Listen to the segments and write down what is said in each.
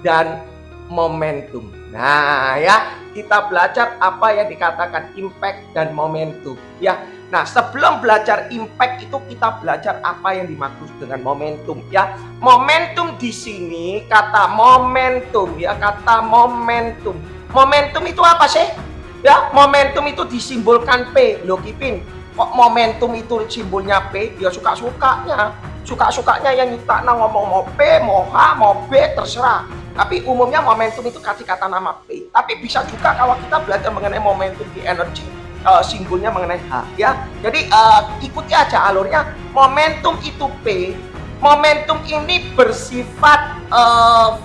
dan momentum. Nah ya, kita belajar apa yang dikatakan impact dan momentum ya. Nah, sebelum belajar impact itu kita belajar apa yang dimaksud dengan momentum ya. Momentum di sini kata momentum ya, kata momentum. Momentum itu apa sih? Ya, momentum itu disimbolkan P. Loh Kipin, kok momentum itu simbolnya P? Ya suka-sukanya. Suka-sukanya yang kita ngomong mau P, mau H, mau B, terserah. Tapi umumnya momentum itu kasih kata nama P. Tapi bisa juga kalau kita belajar mengenai momentum di energi, simbolnya mengenai H ya. Jadi ikuti aja alurnya. Momentum itu P. Momentum ini bersifat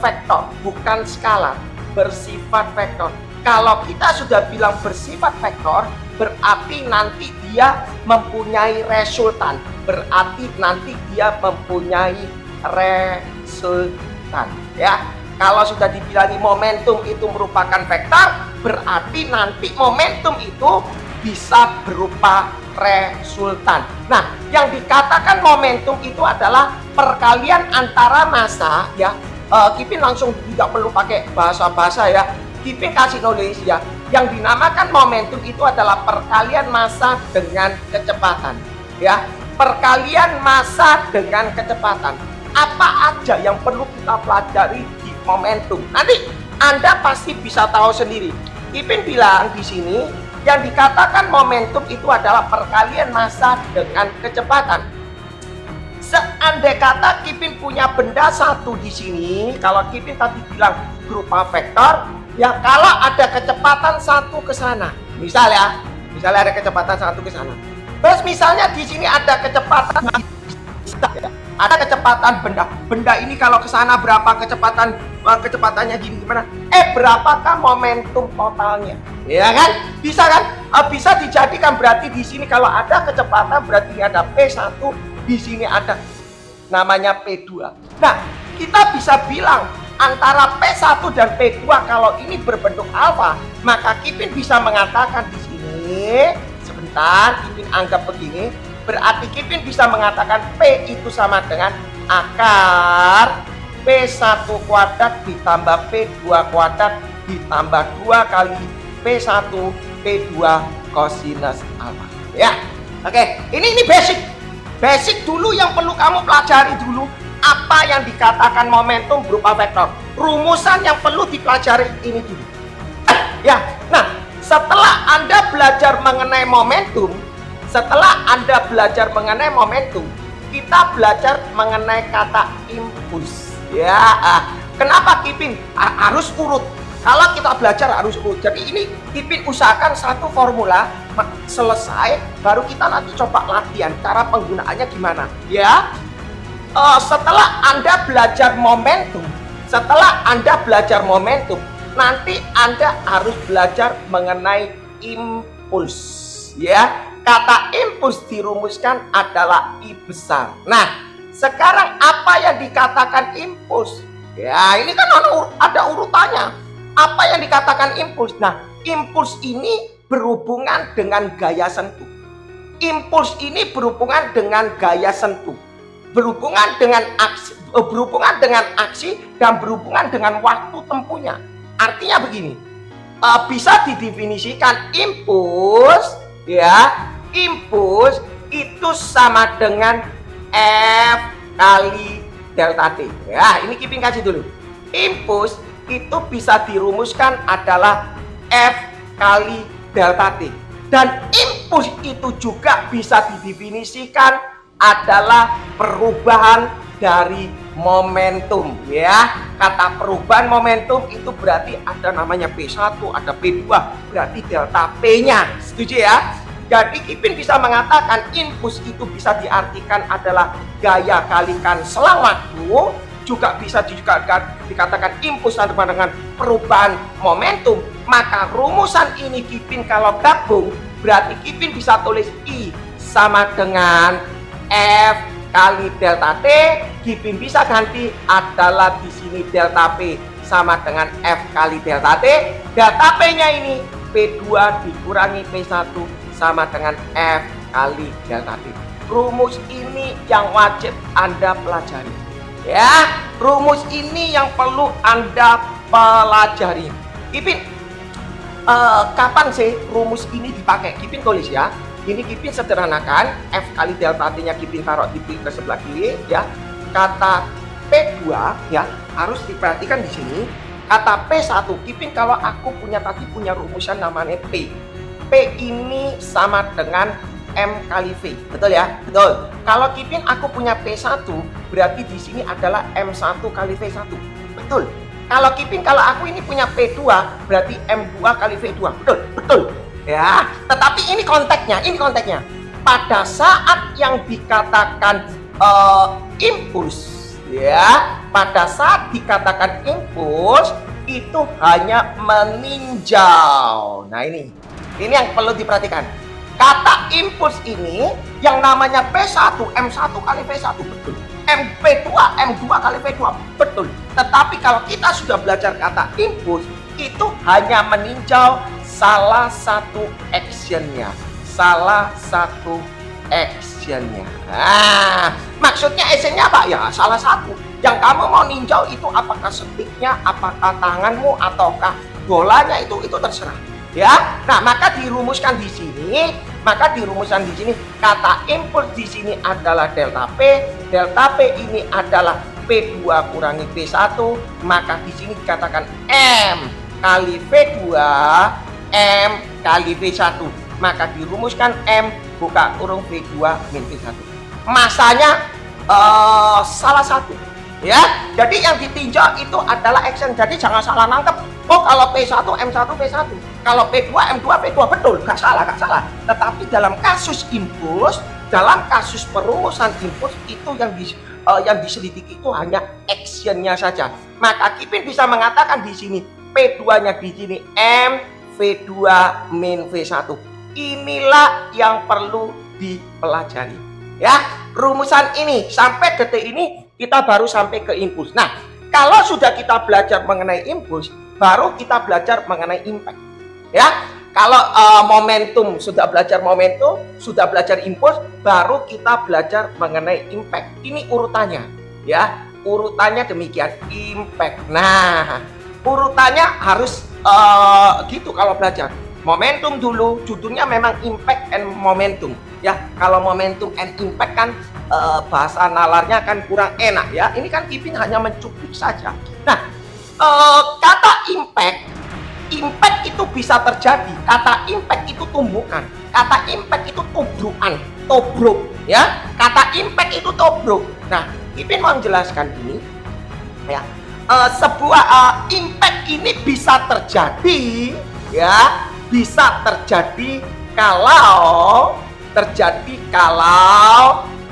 vektor, bukan skalar. Bersifat vektor. Kalau kita sudah bilang bersifat vektor, berarti nanti dia mempunyai resultan. Berarti nanti dia mempunyai resultan ya. Kalau sudah dibilangin momentum itu merupakan vektor, berarti nanti momentum itu bisa berupa resultan. Nah, yang dikatakan momentum itu adalah perkalian antara massa ya. Kipin langsung tidak perlu pakai bahasa-bahasa ya. Kipin kasih knowledge ya. Yang dinamakan momentum itu adalah perkalian massa dengan kecepatan ya. Perkalian massa dengan kecepatan. Apa aja yang perlu kita pelajari di momentum? Nanti Anda pasti bisa tahu sendiri. Kipin bilang di sini yang dikatakan momentum itu adalah perkalian massa dengan kecepatan. Seandai kata Kipin punya benda satu di sini, kalau Kipin tadi bilang berupa vektor, ya kalau ada kecepatan satu ke sana, misalnya ada kecepatan satu ke sana. Terus misalnya di sini ada kecepatan, ada kecepatan benda ini kalau ke sana berapa kecepatannya gini gimana? Berapakah momentum totalnya? Ya kan? Bisa kan? Bisa dijadikan berarti di sini kalau ada kecepatan berarti ada P1, di sini ada namanya P2. Nah, kita bisa bilang antara P1 dan P2 kalau ini berbentuk alfa, maka Kipin bisa mengatakan di sini, sebentar, Kipin anggap begini, berarti Kipin bisa mengatakan P itu sama dengan akar P1 kuadrat ditambah P2 kuadrat ditambah 2 kali P1 P2 kosinus alfa. Ya, oke, ini basic dulu yang perlu kamu pelajari dulu. Apa yang dikatakan momentum berupa vektor. Rumusan yang perlu dipelajari ini dulu. Ya, nah setelah Anda belajar mengenai momentum, kita belajar mengenai kata impuls. Ya, kenapa Kipin harus urut? Kalau kita belajar harus urut. Jadi ini Kipin usahakan satu formula selesai, baru kita nanti coba latihan cara penggunaannya gimana. Ya, setelah Anda belajar momentum, nanti Anda harus belajar mengenai impuls. Ya, kata impuls dirumuskan adalah I besar. Nah, sekarang apa yang dikatakan impuls? Ya, ini kan ada urutannya. Apa yang dikatakan impuls? Nah, impuls ini berhubungan dengan gaya sentuh. Impuls ini berhubungan dengan gaya sentuh. Berhubungan dengan aksi dan berhubungan dengan waktu tempuhnya. Artinya begini, bisa didefinisikan impuls ya, impuls itu sama dengan F kali delta T. Ya, ini Kipin kasih dulu. Impuls itu bisa dirumuskan adalah F kali delta T. Dan impuls itu juga bisa didefinisikan adalah perubahan dari momentum ya. Kata perubahan momentum itu berarti ada namanya P1, ada P2, berarti delta P-nya. Setuju ya? Jadi Kipin bisa mengatakan impuls itu bisa diartikan adalah gaya kalikan selang waktu, juga bisa dikatakan impuls sama dengan perubahan momentum. Maka rumusan ini Kipin kalau gabung berarti Kipin bisa tulis I sama dengan F kali delta T. Kipin bisa ganti adalah di sini delta P sama dengan F kali delta T. Delta P-nya ini P2 dikurangi P1 sama dengan F kali delta T. Rumus ini yang wajib Anda pelajari. Ya, rumus ini yang perlu Anda pelajari. Kipin, kapan sih rumus ini dipakai? Kipin tulis ya. Ini Kipin sederhanakan, F kali delta T-nya Kipin taruh di ke sebelah kiri ya. Kata P2 ya harus diperhatikan di sini. Kata P1, Kipin kalau aku tadi punya rumusan namanya P. P ini sama dengan M kali V. Betul ya? Betul. Kalau Kipin aku punya P1, berarti di sini adalah M1 kali V1. Betul. Kalau Kipin kalau aku ini punya P2, berarti M2 kali V2. Betul. Betul. Ya, tetapi ini konteksnya. Pada saat yang dikatakan impuls, ya, pada saat dikatakan impuls itu hanya meninjau. Nah ini yang perlu diperhatikan. Kata impuls ini yang namanya P1, M1 kali V1, betul. MP2, M2 kali V2, betul. Tetapi kalau kita sudah belajar kata impuls, itu hanya meninjau salah satu actionnya. Nah, maksudnya actionnya apa? Ya salah satu. Yang kamu mau ninjau itu apakah sticknya, apakah tanganmu, ataukah bolanya, itu terserah. Ya, nah maka dirumuskan di sini. Kata impuls di sini adalah delta P. Delta P ini adalah P2 kurangi P1. Maka di sini dikatakan M kali V2, M kali V1. Maka dirumuskan M buka kurung V2 min V1. Masanya salah satu. Ya, jadi yang ditinjau itu adalah action. Jadi jangan salah nangkep. Oh, kalau P1 M1 P1, kalau P2 M2 P2, betul, gak salah. Tetapi dalam kasus impuls, dalam kasus perumusan impuls itu yang diselidiki itu hanya actionnya saja. Maka Kipin bisa mengatakan di sini P2-nya di sini M V2 min V1. Inilah yang perlu dipelajari. Ya, rumusan ini sampai detik ini kita baru sampai ke impuls. Nah, kalau sudah kita belajar mengenai impuls, baru kita belajar mengenai impact. Ya, kalau momentum, sudah belajar impuls, baru kita belajar mengenai impact. Ini urutannya, ya, urutannya demikian, impact. Nah, urutannya harus gitu kalau belajar. Momentum dulu, judulnya memang impact and momentum. Ya, kalau momentum and impact kan bahasa nalarnya kan kurang enak ya. Ini kan Kipin hanya mencuplik saja. Nah, kata impact itu bisa terjadi. Kata impact itu tumbukan. Kata impact itu tubrukan, tobruk ya. Kata impact itu tobruk. Nah, Kipin mau menjelaskan ini ya. Sebuah impact ini bisa terjadi ya. Bisa terjadi kalau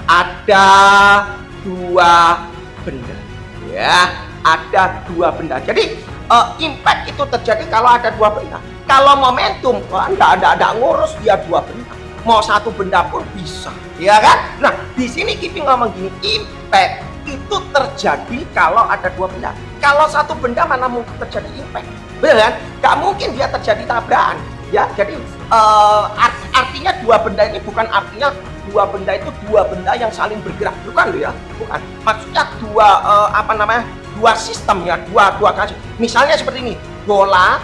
ada dua benda ya, ada dua benda. Jadi impact itu terjadi kalau ada dua benda. Kalau momentum enggak ngurus dia dua benda, mau satu benda pun bisa ya kan. Nah di sini Kipin ngomong gini, impact itu terjadi kalau ada dua benda. Kalau satu benda mana mungkin terjadi impact, benar kan? Gak mungkin dia terjadi tabrakan ya. Jadi artinya dua benda ini bukan artinya dua benda itu dua benda yang saling bergerak, bukan loh ya, bukan. Maksudnya dua sistem ya, dua kasus. Misalnya seperti ini, bola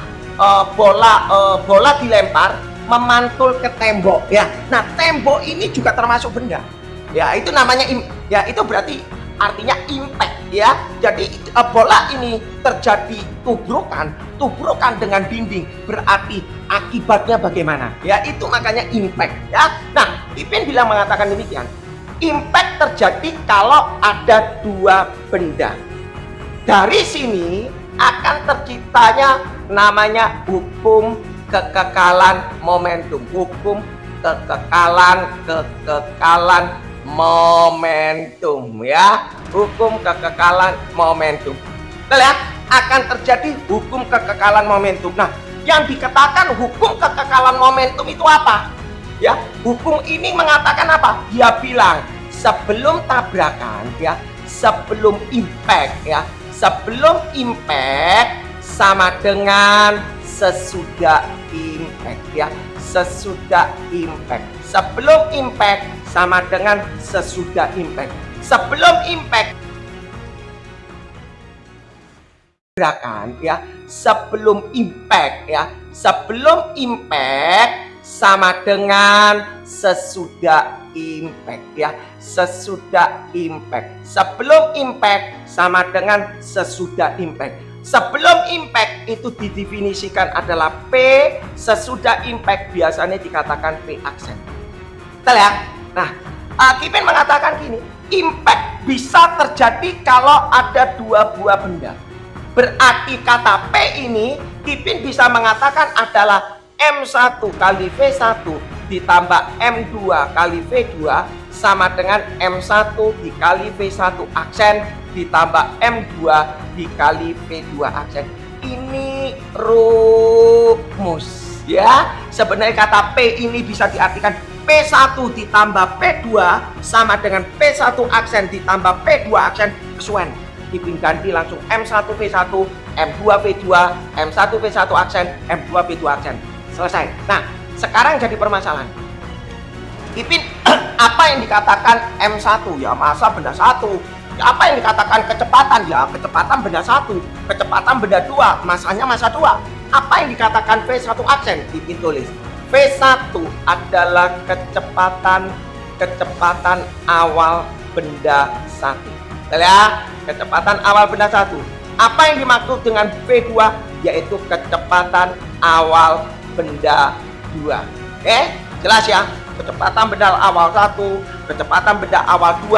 dilempar memantul ke tembok ya. Nah tembok ini juga termasuk benda ya, itu namanya ya, itu berarti artinya impact ya. Jadi bola ini terjadi tubrukan dengan dinding, berarti akibatnya bagaimana ya, itu makanya impact ya. Nah Kipin bilang mengatakan demikian, impact terjadi kalau ada dua benda. Dari sini akan terciptanya namanya hukum kekekalan momentum. Hukum kekekalan momentum ya. Hukum kekekalan momentum. Betul ya? Akan terjadi hukum kekekalan momentum. Nah, yang dikatakan hukum kekekalan momentum itu apa? Ya, hukum ini mengatakan apa? Dia bilang sebelum tabrakan ya, sebelum impact ya, sebelum impact sama dengan sesudah impact ya, sesudah impact. Sebelum impact sama dengan sesudah impact. Sebelum impact gerakan ya sebelum impact ya. Sebelum impact sama dengan sesudah impact ya. Sesudah impact. Sebelum impact sama dengan sesudah impact. Sebelum impact itu didefinisikan adalah P, sesudah impact biasanya dikatakan P aksen. Betul ya? Nah, Kipin mengatakan gini, impact bisa terjadi kalau ada dua buah benda. Berarti kata P ini Kipin bisa mengatakan adalah M1 kali V1 ditambah M2 kali V2 sama dengan M1 dikali V1 aksen ditambah M2 dikali V2 aksen. Ini rumus ya. Sebenarnya kata P ini bisa diartikan P1 ditambah P2 sama dengan P1 aksen ditambah P2 aksen kesuwen. Kipin ganti langsung M1 V1, M2 V2, M1 V1 aksen, M2 V2 aksen. Selesai. Nah, sekarang jadi permasalahan. Kipin apa yang dikatakan M1? Ya masa benda 1. Apa yang dikatakan kecepatan? Ya kecepatan benda 1. Kecepatan benda 2. Masanya masa 2. Apa yang dikatakan V1 aksen? Kipin tulis. V1 adalah kecepatan awal benda 1. Betul ya? Kecepatan awal benda 1. Apa yang dimaksud dengan V2? Yaitu kecepatan awal benda 2. Oke? Jelas ya? Kecepatan benda awal 1, kecepatan benda awal 2.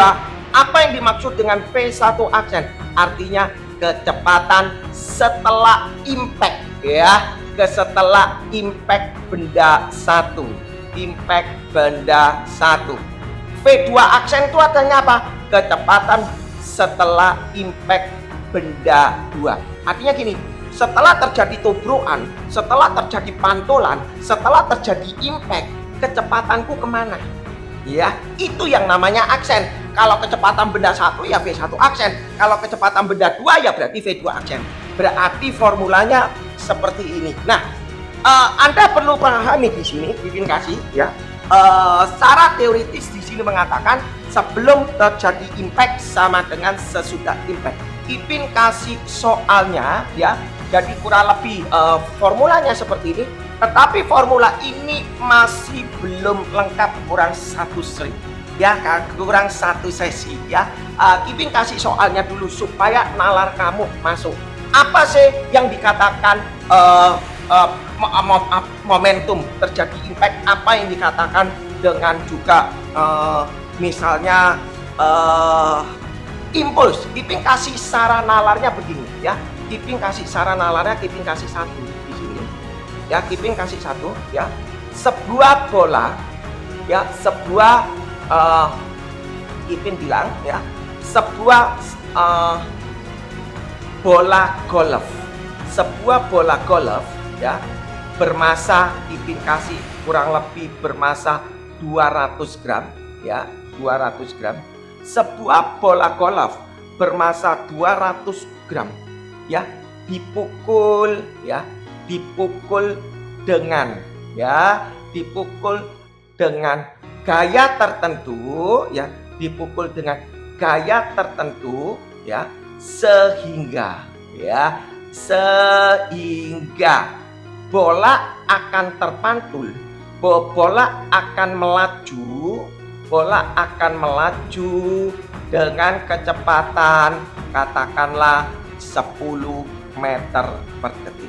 Apa yang dimaksud dengan V1 aksen? Artinya kecepatan setelah impact ya. Setelah impact benda 1. Impact benda 1. V2 aksen itu artinya apa? Kecepatan setelah impact benda 2. Artinya gini, setelah terjadi tobrokan, setelah terjadi pantulan, setelah terjadi impact, kecepatanku kemana? Ya, itu yang namanya aksen. Kalau kecepatan benda 1 ya V1 aksen. Kalau kecepatan benda 2 ya berarti V2 aksen. Berarti formulanya seperti ini. Nah, Anda perlu pahami di sini, Kipin kasih ya. Secara teoritis di sini mengatakan sebelum terjadi impact sama dengan sesudah impact. Kipin kasih soalnya ya. Jadi kurang lebih formulanya seperti ini. Tetapi formula ini masih belum lengkap, kurang satu strip ya, kurang satu sesi ya. Kipin kasih soalnya dulu supaya nalar kamu masuk. Apa sih yang dikatakan momentum terjadi impact? Apa yang dikatakan dengan juga misalnya impuls? Kipin kasih saran nalarnya begini ya. Kipin kasih saran nalarnya, Kipin kasih satu di sini. Ya, Kipin kasih satu ya. Sebuah bola ya, Kipin bilang ya, sebuah bola golf. Sebuah bola golf ya bermasa, Kipin kasih kurang lebih bermasa 200 gram ya, 200 gram. Sebuah bola golf bermasa 200 gram ya, dipukul ya, dipukul dengan gaya tertentu ya, dipukul dengan gaya tertentu ya, sehingga bola akan terpantul, bola akan melaju dengan kecepatan katakanlah 10 meter per detik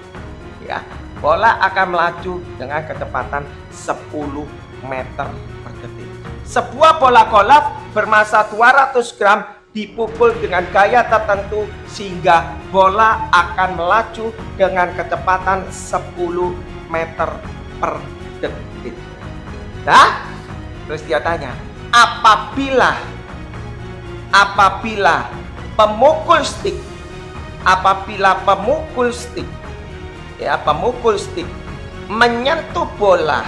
ya. Bola akan melaju dengan kecepatan 10 meter per detik. Sebuah bola golf bermasa 200 gram dipukul dengan gaya tertentu sehingga bola akan melaju dengan kecepatan 10 meter per detik. Nah, terus dia tanya, apabila pemukul stick menyentuh bola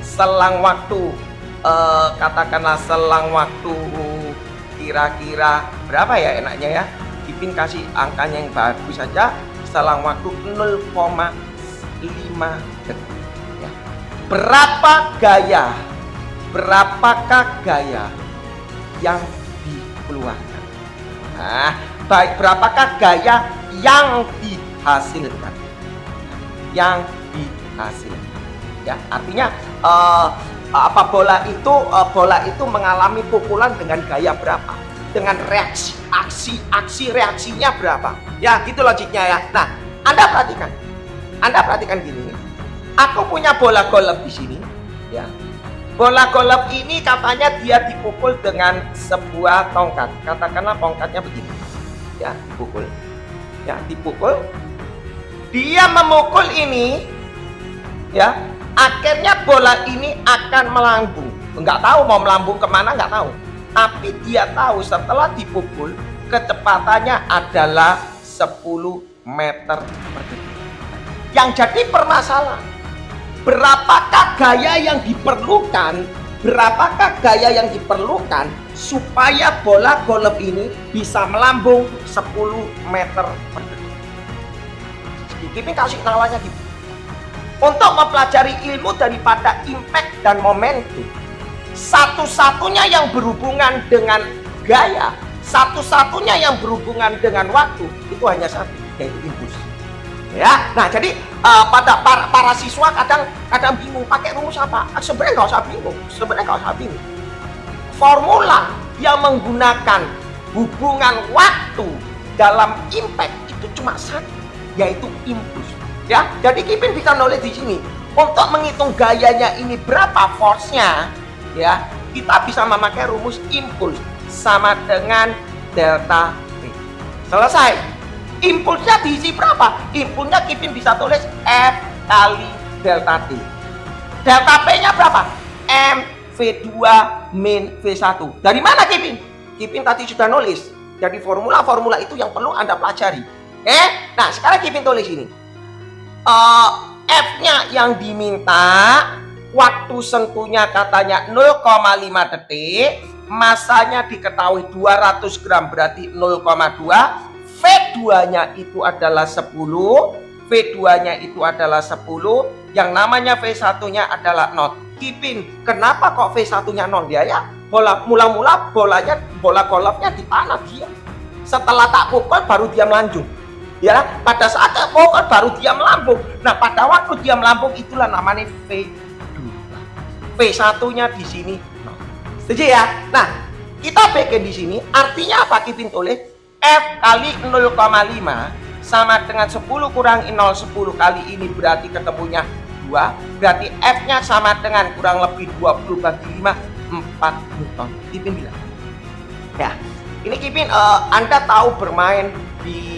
selang waktu katakanlah selang waktu kira-kira berapa ya enaknya ya, Kipin kasih angkanya yang bagus saja, selang waktu 0,5 detik ya. Berapakah gaya yang dikeluarkan. Nah, baik berapakah gaya yang dihasilkan? Yang dihasilkan. Ya, artinya bola itu mengalami pukulan dengan gaya berapa? Dengan aksi reaksinya berapa? Ya, gitu logiknya ya. Nah, Anda perhatikan gini. Aku punya bola golf di sini, ya. Bola golf ini katanya dia dipukul dengan sebuah tongkat. Katakanlah tongkatnya begini. Ya, dipukul. Ya, dipukul. Dia memukul ini, ya. Akhirnya bola ini akan melambung. Enggak tahu mau melambung kemana, enggak tahu. Tapi dia tahu setelah dipukul, kecepatannya adalah 10 meter per detik. Yang jadi permasalahan, berapakah gaya yang diperlukan supaya bola golf ini bisa melambung 10 meter per detik. Ini kasih nalarnya gitu. Untuk mempelajari ilmu daripada impact dan momentum, satu-satunya yang berhubungan dengan gaya, satu-satunya yang berhubungan dengan waktu, itu hanya satu, yaitu impuls. Ya, nah jadi pada para siswa kadang bingung pakai rumus apa? Sebenarnya nggak usah bingung. Formula yang menggunakan hubungan waktu dalam impact itu cuma satu, yaitu impuls. Ya, jadi Kipin bisa nulis di sini untuk menghitung gayanya ini berapa force-nya, ya kita bisa memakai rumus impuls sama dengan delta T. Selesai. Impulsnya diisi berapa? Impulsnya Kipin bisa tulis F kali delta T. Delta P-nya berapa? M V2 min V1. Dari mana Kipin? Kipin tadi sudah nulis. Jadi formula-formula itu yang perlu Anda pelajari. Nah sekarang Kipin tulis ini. F-nya yang diminta, waktu sentuhnya katanya 0,5 detik, masanya diketahui 200 gram berarti 0,2, V2-nya itu adalah 10, V2-nya itu adalah 10, yang namanya V1-nya adalah 0. Kipin, kenapa kok V1-nya 0? Ya, mula-mula bola golfnya di tanah dia. Setelah tak pukul baru dia melanjung. Ya, pada saat tak pukul baru dia melambung. Nah, pada waktu dia melambung itulah namanya V2. V1-nya di sini 0. Setuju ya? Nah, kita bikin di sini artinya apa? Kipin tulis F kali 0,5 sama dengan 10 kurangi 0, 10 kali ini berarti ketemunya 2. Berarti F-nya sama dengan kurang lebih 20 bagi 5, 4 Newton. Kipin bilang. Ya, ini Kipin Anda tahu bermain di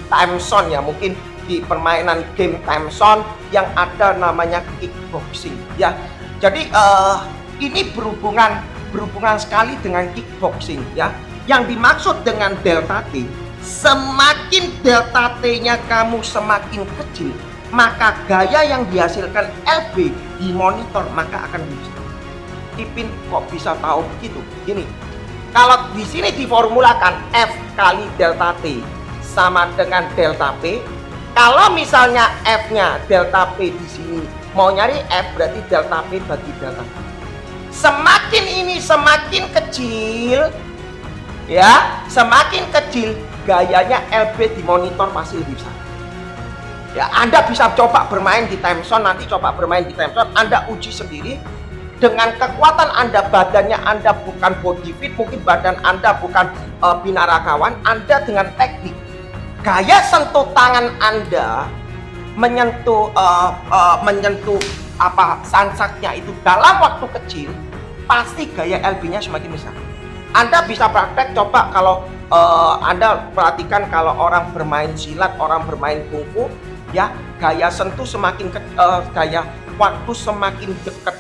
time zone ya, mungkin di permainan game time zone yang ada namanya kickboxing ya. Jadi ini berhubungan sekali dengan kickboxing ya. Yang dimaksud dengan delta T, semakin delta T-nya kamu semakin kecil, maka gaya yang dihasilkan LB di monitor maka akan bisa. Kipin kok bisa tahu begitu? Gini, kalau di sini diformulakan F kali delta T sama dengan delta P. Kalau misalnya F-nya delta P di sini mau nyari F berarti delta P bagi delta P. Semakin ini semakin kecil, ya, semakin kecil gayanya LB di monitor masih lebih besar. Ya, Anda bisa coba bermain di time zone, nanti coba bermain di time zone, Anda uji sendiri. Dengan kekuatan Anda, badannya Anda bukan body fit, mungkin badan Anda bukan binaragawan, Anda dengan teknik gaya sentuh tangan Anda menyentuh sansaknya itu dalam waktu kecil, pasti gaya LB-nya semakin besar. Anda bisa praktek coba kalau Anda perhatikan kalau orang bermain silat, orang bermain kungfu, ya gaya sentuh semakin gaya waktu semakin dekat,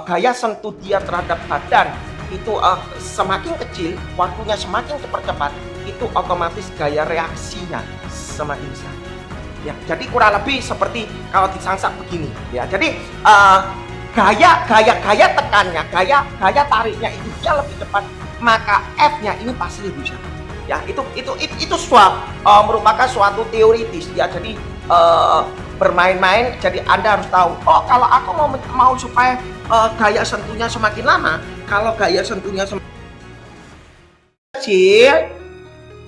gaya sentuh dia terhadap badan itu semakin kecil, waktunya semakin cepat, itu otomatis gaya reaksinya semakin besar. Ya, jadi kurang lebih seperti kalau disangsak begini. Ya, jadi gaya tekannya, gaya tariknya itu dia lebih cepat, maka F-nya ini pasti lebih besar. Ya, itu merupakan suatu teoritis. Ya, jadi bermain-main, jadi Anda harus tahu. Oh, kalau aku mau supaya gaya sentuhnya semakin lama, kalau gaya sentuhnya kecil,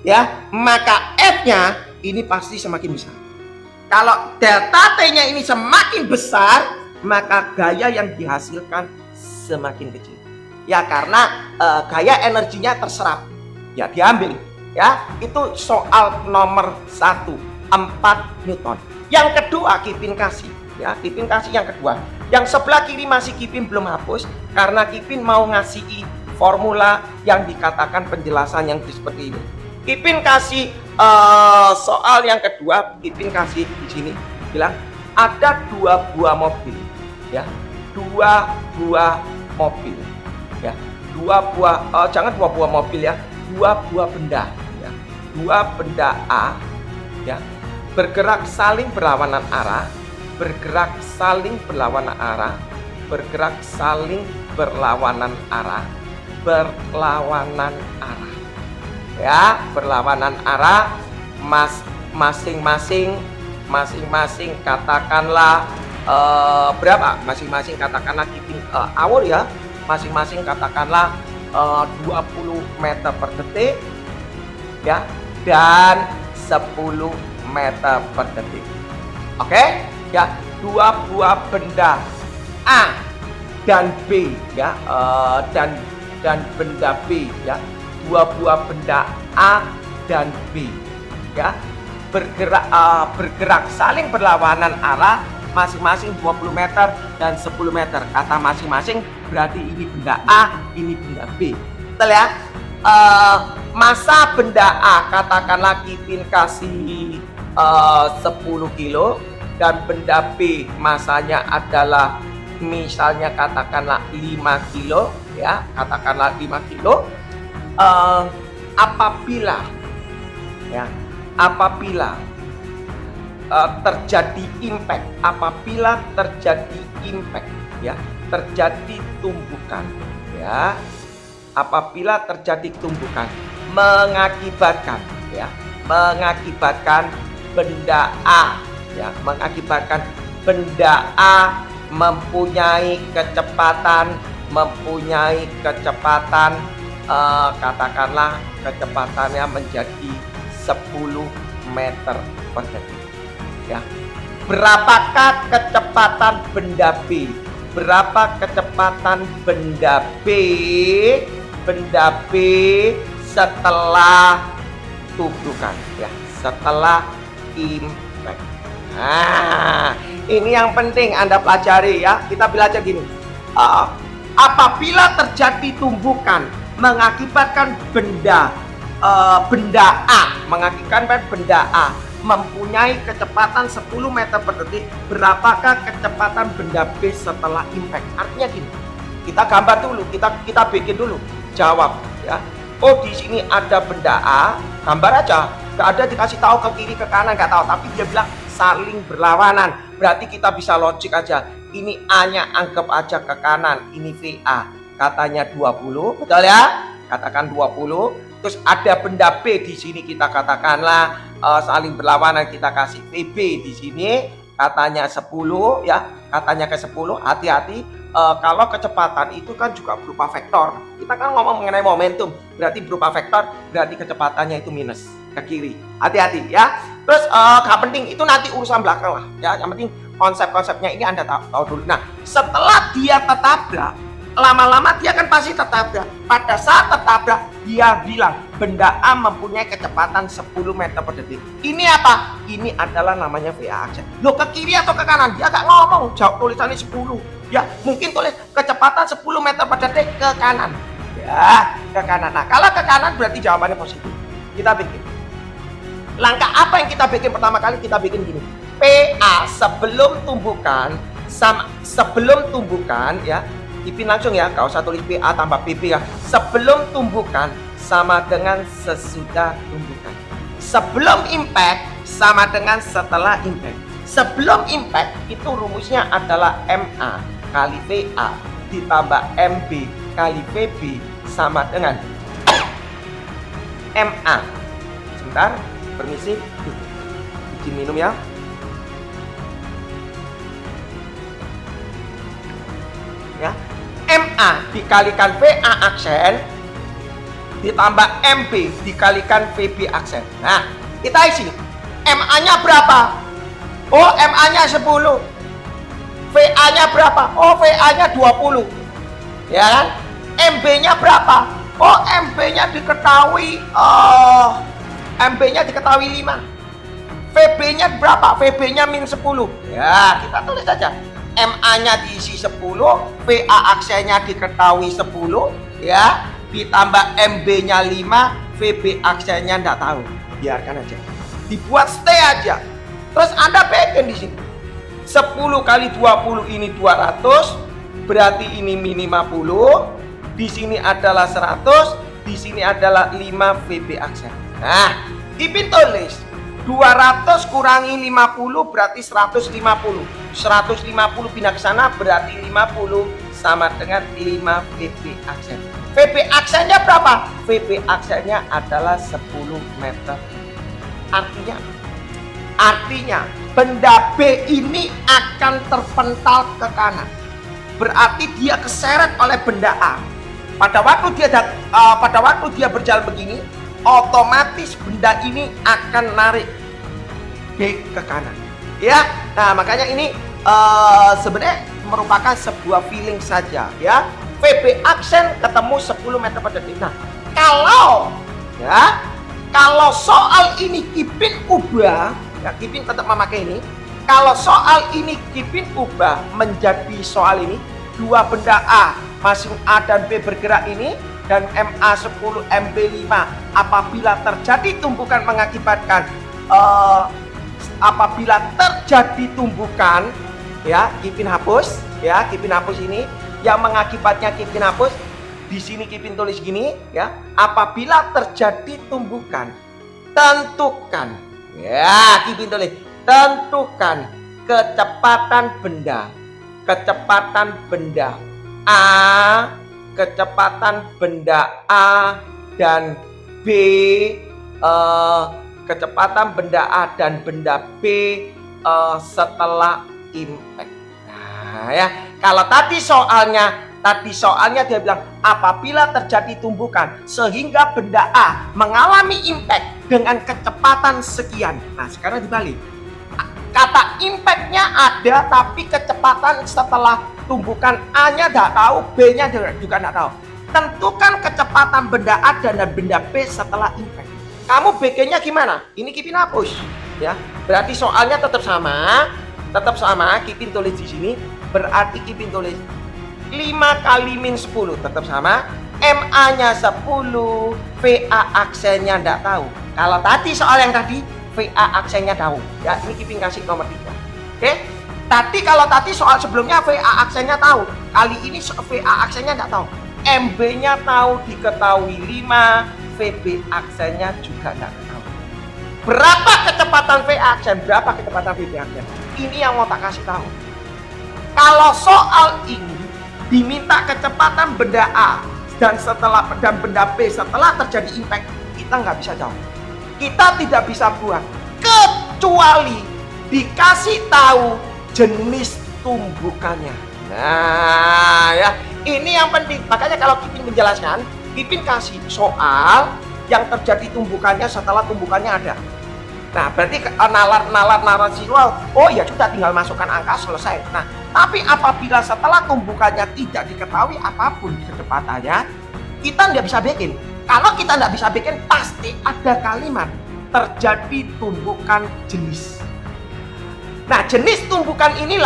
ya, maka F-nya ini pasti semakin besar. Kalau delta T-nya ini semakin besar, maka gaya yang dihasilkan semakin kecil. Ya, karena gaya energinya terserap. Ya, diambil. Ya, itu soal nomor 1, 4 Newton. Yang kedua, Kipin kasih. Ya, Kipin kasih yang kedua. Yang sebelah kiri masih Kipin belum hapus karena Kipin mau ngasih formula yang dikatakan penjelasan yang seperti ini. Kipin kasih soal yang kedua, Kipin kasih di sini bilang ada 2 buah mobil, ya, 2 buah mobil, ya, 2 buah, jangan 2 buah mobil ya, 2 buah benda, ya, 2 benda A, ya, bergerak saling berlawanan arah, bergerak saling berlawanan arah, bergerak saling berlawanan arah, berlawanan arah. Ya, berlawanan arah, masing-masing katakanlah berapa? Masing-masing katakanlah Kipin awal ya, masing-masing katakanlah 20 meter per detik, ya, dan 10 meter per detik. Oke, ya, 2 buah benda A dan B, ya, dan benda B, ya, 2 buah benda A dan B, ya, bergerak saling berlawanan arah, masing-masing 20 meter dan 10 meter. Kata masing-masing berarti ini benda A, ini benda B. Betul ya? Masa benda A katakanlah Kipin kasih 10 kilo dan benda B masanya adalah misalnya katakanlah 5 kilo, ya, katakanlah 5 kilo. Apabila terjadi impact, ya, terjadi tumbukan, ya, apabila terjadi tumbukan mengakibatkan benda A, ya, mengakibatkan benda A mempunyai kecepatan katakanlah kecepatannya menjadi 10 meter per detik, ya. Berapakah kecepatan benda B? Berapa kecepatan benda B setelah tubukan, ya, setelah impact. Nah, ini yang penting Anda pelajari, ya. Kita belajar gini. Apabila terjadi tumbukan mengakibatkan benda A, mempunyai kecepatan 10 meter per detik, berapakah kecepatan benda B setelah impact? Artinya gini, kita gambar dulu, kita bikin dulu, jawab, ya. Oh, di sini ada benda A, gambar aja, nggak ada dikasih tahu ke kiri ke kanan, nggak tahu, tapi dia bilang saling berlawanan. Berarti kita bisa logik aja. Ini A-nya anggap aja ke kanan, ini VA, katanya 20, betul ya? Katakan 20. Terus ada benda B di sini, kita katakanlah saling berlawanan, kita kasih VB di sini, katanya 10, ya, katanya ke 10. Hati-hati, kalau kecepatan itu kan juga berupa vektor. Kita kan ngomong mengenai momentum, berarti berupa vektor, berarti kecepatannya itu minus ke kiri. Hati-hati, ya. Terus gak penting, itu nanti urusan belakang lah, ya. Yang penting konsep-konsepnya ini Anda tahu dulu. Nah, setelah dia tertabrak, lama-lama dia kan pasti tertabrak. Pada saat tertabrak, dia bilang benda A mempunyai kecepatan 10 meter per detik. Ini apa? Ini adalah namanya VA aja. Loh, ke kiri atau ke kanan? Dia gak ngomong, jawab tulisannya 10. Ya, mungkin tulis kecepatan 10 meter per detik ke kanan. Ya, ke kanan. Nah, kalau ke kanan berarti jawabannya positif. Kita bikin. Langkah apa yang kita bikin pertama kali? Kita bikin gini. PA sebelum tumbukan ya, Kipin langsung ya, gak usah tulis PA tambah PP ya. Sebelum tumbukan sama dengan sesudah tumbukan. Sebelum impact sama dengan setelah impact. Sebelum impact itu rumusnya adalah MA kali VA ditambah MB kali VB sama dengan MA. Sebentar, permisi, izin minum ya. Ya, MA dikalikan VA aksen ditambah MB dikalikan VB aksen. Nah, kita isi. MA-nya berapa? Oh, MA-nya 10. VA-nya berapa? Oh, VA-nya 20. Ya kan? MB-nya berapa? Oh, MB-nya diketahui MB-nya diketahui 5. VB-nya berapa? VB-nya min 10. Ya, kita tulis saja. MA-nya diisi 10, VA aksennya diketahui 10, ya, ditambah MB-nya 5, VB aksennya enggak tahu. Biarkan aja. Dibuat stay aja. Terus Anda bikin di sini. 10 kali 20 ini 200, berarti ini min 50. Di sini adalah 100, di sini adalah 5 VB aksen. Nah, Ipin tulis 200 kurangi 50 berarti 150. 150 pindah ke sana berarti 50 sama dengan 5 VB aksen. VB aksennya berapa? VB aksennya adalah 10 meter. Artinya benda B ini akan terpental ke kanan. Berarti dia keseret oleh benda A. Pada waktu dia berjalan begini, otomatis benda ini akan narik B ke kanan. Ya, nah makanya ini sebenarnya merupakan sebuah feeling saja, ya. VB aksen ketemu 10 meter per detik. Nah, kalau soal ini Ipin ubah, ya, Ipin tetap memakai ini. Kalau soal ini Ipin ubah menjadi soal ini, dua benda A, masing A dan B bergerak ini, dan MA 10 MB 5 apabila terjadi tumbukan mengakibatkan ya, Ipin hapus, ya, Ipin hapus ini yang mengakibatnya Ipin hapus. Di sini Ipin tulis gini, ya, apabila terjadi tumbukan, tentukan, ya, Ipin tulis tentukan kecepatan benda A, kecepatan benda A dan B, kecepatan benda A dan benda B setelah impact. Nah, ya, kalau tadi soalnya dia bilang apabila terjadi tumbukan sehingga benda A mengalami impact dengan kecepatan sekian. Nah, sekarang dibalik. Kata impactnya ada, tapi kecepatan setelah tumbukan A-nya tidak tahu, B-nya juga tidak tahu. Tentukan kecepatan benda A dan benda B setelah impact. Kamu bikinnya gimana? Ini Ipin hapus, ya. Berarti soalnya tetap sama. Ipin tulis di sini. Berarti Ipin tulis 5 kali min 10 tetap sama. MA-nya 10, VA aksennya tidak tahu. Kalau tadi soal yang tadi VA aksennya tahu, ya, ini Ipin kasih nomor 3. Oke, kalau tadi soal sebelumnya VA aksennya tahu, kali ini VA aksennya tidak tahu. MB-nya tahu, diketahui 5, VB aksennya juga tidak tahu. Berapa kecepatan VA aksen, berapa kecepatan VB aksen? Ini yang mau tak kasih tahu. Kalau soal ini diminta kecepatan benda A dan benda B setelah terjadi impact, kita nggak bisa jawab. Kita tidak bisa buat kecuali dikasih tahu jenis tumbukannya. Nah, ya, ini yang penting. Makanya kalau Ipin menjelaskan, Ipin kasih soal yang terjadi tumbukannya setelah tumbukannya ada. Nah, berarti nalar narasi soal, oh ya sudah tinggal masukkan angka selesai. Nah, tapi apabila setelah tumbukannya tidak diketahui apapun kecepatannya, kita nggak bisa bikin. Kalau kita nggak bisa bikin, pasti ada kalimat terjadi tumbukan jenis. Nah, jenis tumbukan ini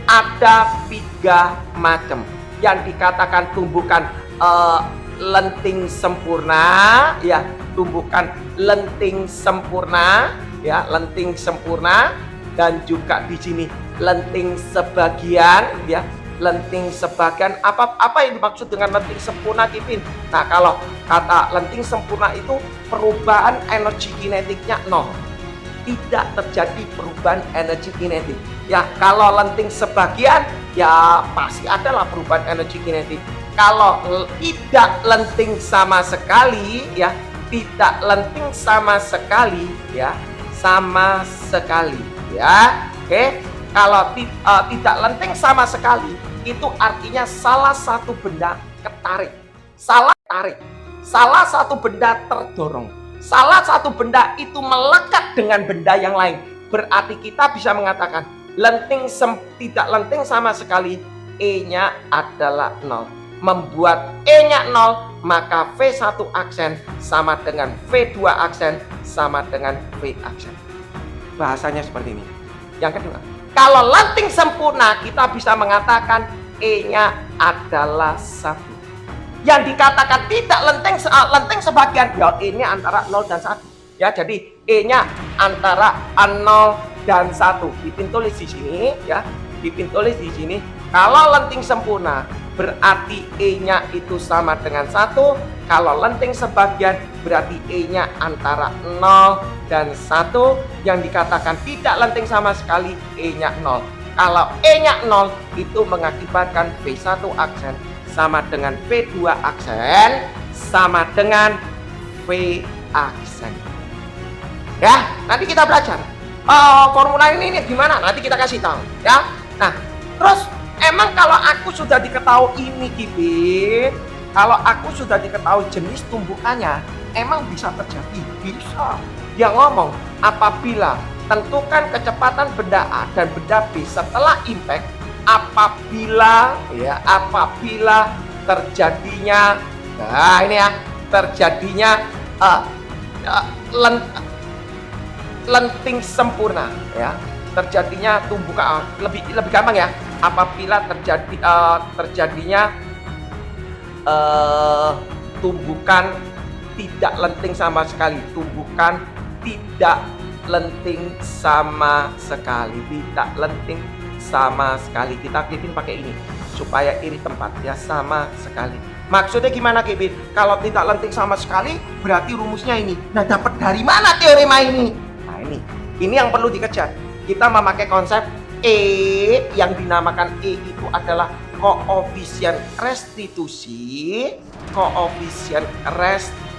ada 3 macam. Yang dikatakan tumbukan lenting sempurna, ya, tumbukan lenting sempurna, ya, lenting sempurna, dan juga di sini lenting sebagian, ya. Lenting sebagian, apa yang dimaksud dengan lenting sempurna, Ipin? Nah, kalau kata lenting sempurna itu perubahan energi kinetiknya 0. Tidak terjadi perubahan energi kinetik. Ya, kalau lenting sebagian, ya pasti adalah perubahan energi kinetik. Kalau tidak lenting sama sekali, ya, tidak lenting sama sekali, ya, sama sekali, ya. Oke. Kalau tidak lenting sama sekali, itu artinya salah satu benda ketarik. tarik. Salah satu benda terdorong. Salah satu benda itu melekat dengan benda yang lain. Berarti kita bisa mengatakan tidak lenting sama sekali, E-nya adalah 0. Membuat E-nya 0, maka V1 aksen sama dengan V2 aksen sama dengan V aksen. Bahasanya seperti ini. Yang kedua, kalau lenting sempurna, kita bisa mengatakan E-nya adalah 1. Yang dikatakan tidak lenting sebagian, ya E-nya antara 0 dan 1. Ya, jadi E-nya antara 0 dan 1. Dipin tulis di sini ya. Dipin tulis di sini. Kalau lenting sempurna berarti E-nya itu sama dengan 1. Kalau lenting sebagian berarti E-nya antara 0 dan 1. Yang dikatakan tidak lenting sama sekali, E-nya 0. Kalau E-nya 0 itu mengakibatkan V1 aksen sama dengan V2 aksen sama dengan V aksen. Ya, nanti kita belajar. Formula ini gimana? Nanti kita kasih tahu, ya. Nah, terus emang kalau aku sudah diketahui ini, Kipin, kalau aku sudah diketahui jenis tumbukannya, emang bisa terjadi? Bisa. Dia ngomong, apabila tentukan kecepatan benda A dan benda B setelah impact, apabila terjadinya, nah ini ya, terjadinya lenting sempurna, ya, terjadinya tumbukan, lebih gampang ya, apabila terjadinya tumbukan tidak lenting sama sekali, tumbukan tidak lenting sama sekali, tidak lenting sama sekali. Kita Kevin pakai ini supaya iri tempat ya, sama sekali. Maksudnya gimana Kevin? Kalau tidak lenting sama sekali berarti rumusnya ini. Nah, dapat dari mana teorema ini? Nah, ini yang perlu dikejar. Kita memakai konsep E, yang dinamakan E itu adalah koefisien restitusi. Koefisien restitusi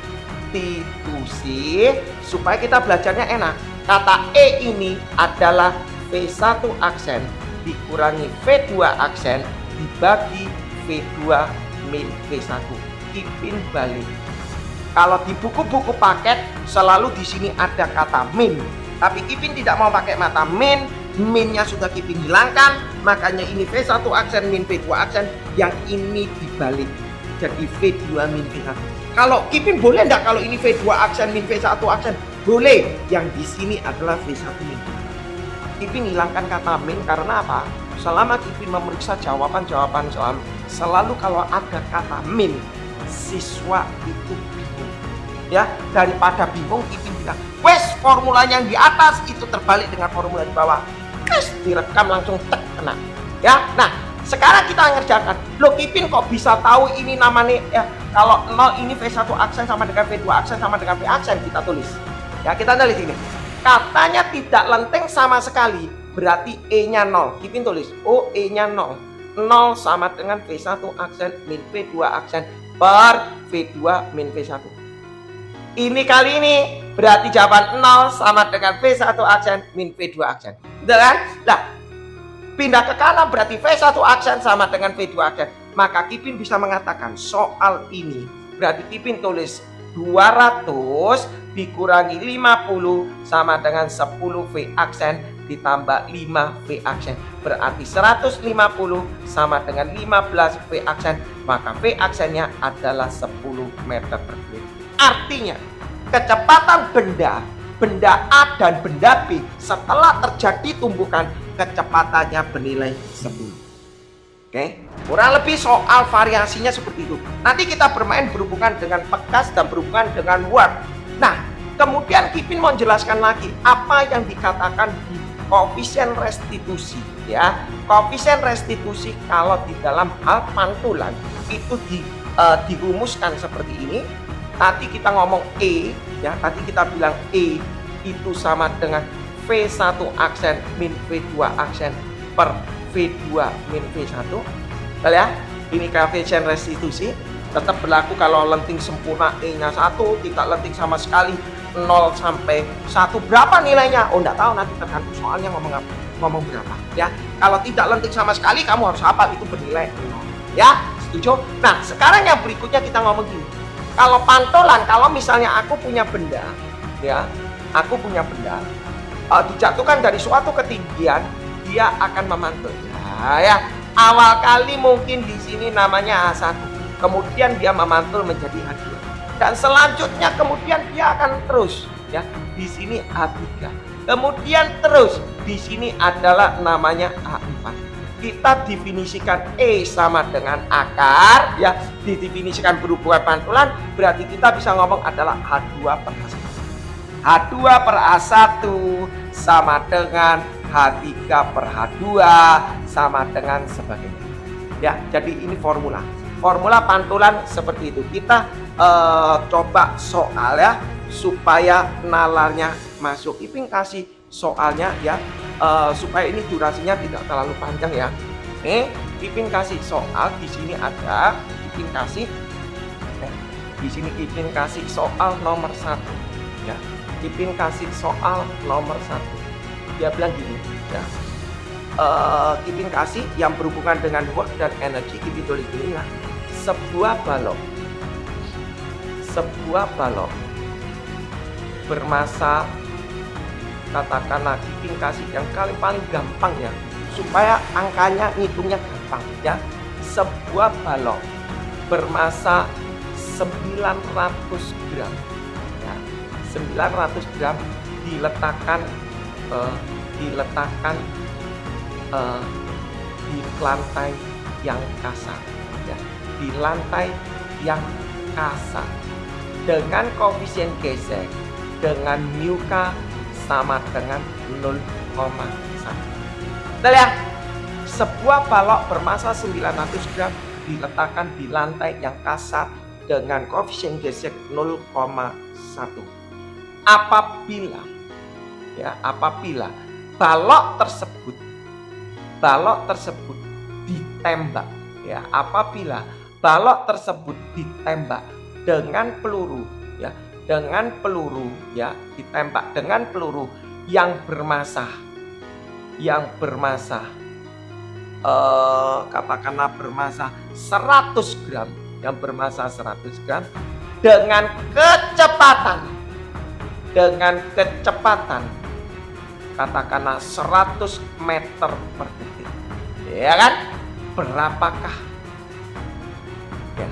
supaya kita belajarnya enak. Kata E ini adalah V1 aksen dikurangi V2 aksen dibagi V2 min V1. Kipin balik. Kalau di buku-buku paket selalu di sini ada kata min, tapi Kipin tidak mau pakai mata min. Minnya sudah Kipin hilangkan, makanya ini V1 aksen min V2 aksen, yang ini dibalik jadi V2 min V1. Kalau Kipin boleh enggak kalau ini V2 aksen min V1 aksen? Boleh. Yang di sini adalah V1 min. Kipin hilangkan kata min karena apa? Selama Kipin memeriksa jawaban-jawaban soal, selalu kalau ada kata min, siswa itu bingung. Ya, daripada bingung Kipin bilang, wes formulanya yang di atas itu terbalik dengan formula di bawah. Wes direkam langsung tek kena. Ya, nah sekarang kita ngerjakan. Loh, Kipin kok bisa tahu ini namanya ya? Kalau 0 ini V1 aksen sama dengan V2 aksen sama dengan V aksen, kita tulis. Ya, kita tulis ini. Katanya tidak lenting sama sekali, berarti E-nya 0. Kipin tulis, oh E-nya 0. 0 sama dengan V1 aksen min V2 aksen per V2 min V1. Ini kali ini berarti jawaban 0 sama dengan V1 aksen min V2 aksen. Betul kan? Nah, pindah ke kanan berarti V1 aksen sama dengan V2 aksen. Maka Kipin bisa mengatakan soal ini berarti Kipin tulis 200 dikurangi 50 sama dengan 10 V aksen ditambah 5 V aksen. Berarti 150 sama dengan 15 V aksen. Maka V aksennya adalah 10 meter per menit. Artinya kecepatan benda A dan benda B setelah terjadi tumbukan, kecepatannya bernilai 10. Oke, kurang lebih soal variasinya seperti itu. Nanti kita bermain berhubungan dengan pegas dan berhubungan dengan word. Nah, kemudian Kipin mau jelaskan lagi apa yang dikatakan di koefisien restitusi. Ya, koefisien restitusi kalau di dalam hal pantulan itu dirumuskan seperti ini. Tadi kita ngomong E, ya, tadi kita bilang E itu sama dengan V1 aksen min V2 aksen per V2 min V1. Betul ya? Ini koefisien restitusi tetap berlaku kalau lenting sempurna E-nya 1, tidak lenting sama sekali 0 sampai 1. Berapa nilainya? Oh, enggak tahu, nanti tergantung soalnya ngomong berapa, ya. Kalau tidak lenting sama sekali kamu harus hafal itu bernilai 0. Ya, setuju? Nah, sekarang yang berikutnya kita ngomong gini. Kalau pantulan, kalau misalnya aku punya benda, ya, aku punya benda, dijatuhkan dari suatu ketinggian, dia akan memantul. Nah, ya, awal kali mungkin di sini namanya H1, kemudian dia memantul menjadi H2, dan selanjutnya kemudian dia akan terus, ya, di sini H3, kemudian terus di sini adalah namanya H4. Kita definisikan E sama dengan akar, ya, didefinisikan berhubungan pantulan, berarti kita bisa ngomong adalah H2 per H1. H2 per H1 sama dengan H3 per H2 sama dengan sebagainya. Ya, jadi ini formula pantulan seperti itu. Kita coba soal, ya, supaya nalarnya masuk. Ipin kasih soalnya, ya, supaya ini durasinya tidak terlalu panjang, ya. Ipin kasih soal. Di sini ada, Ipin kasih, di sini Ipin kasih soal nomor 1, ya. Ipin kasih soal nomor 1. Dia bilang gini, ya. Ipin kasih yang berhubungan dengan work dan energi. Ipin tulis gini, ya. Sebuah balok bermassa, katakanlah Ipin kasih yang paling gampang, ya, supaya angkanya ngitungnya gampang, ya. Sebuah balok bermassa 900 gram, ya, 900 gram diletakkan di lantai yang kasar, ya, di lantai yang kasar dengan koefisien gesek dengan mu K sama dengan 0,1. Betul, ya? Sebuah balok bermassa 900 gram diletakkan di lantai yang kasar dengan koefisien gesek 0,1. Apabila balok tersebut ditembak, ya, apabila balok tersebut ditembak dengan peluru, ya, ditembak dengan peluru yang bermassa katakanlah bermassa 100 gram, yang bermassa 100 gram dengan kecepatan katakanlah 100 meter per detik, ya kan? Berapakah, ya,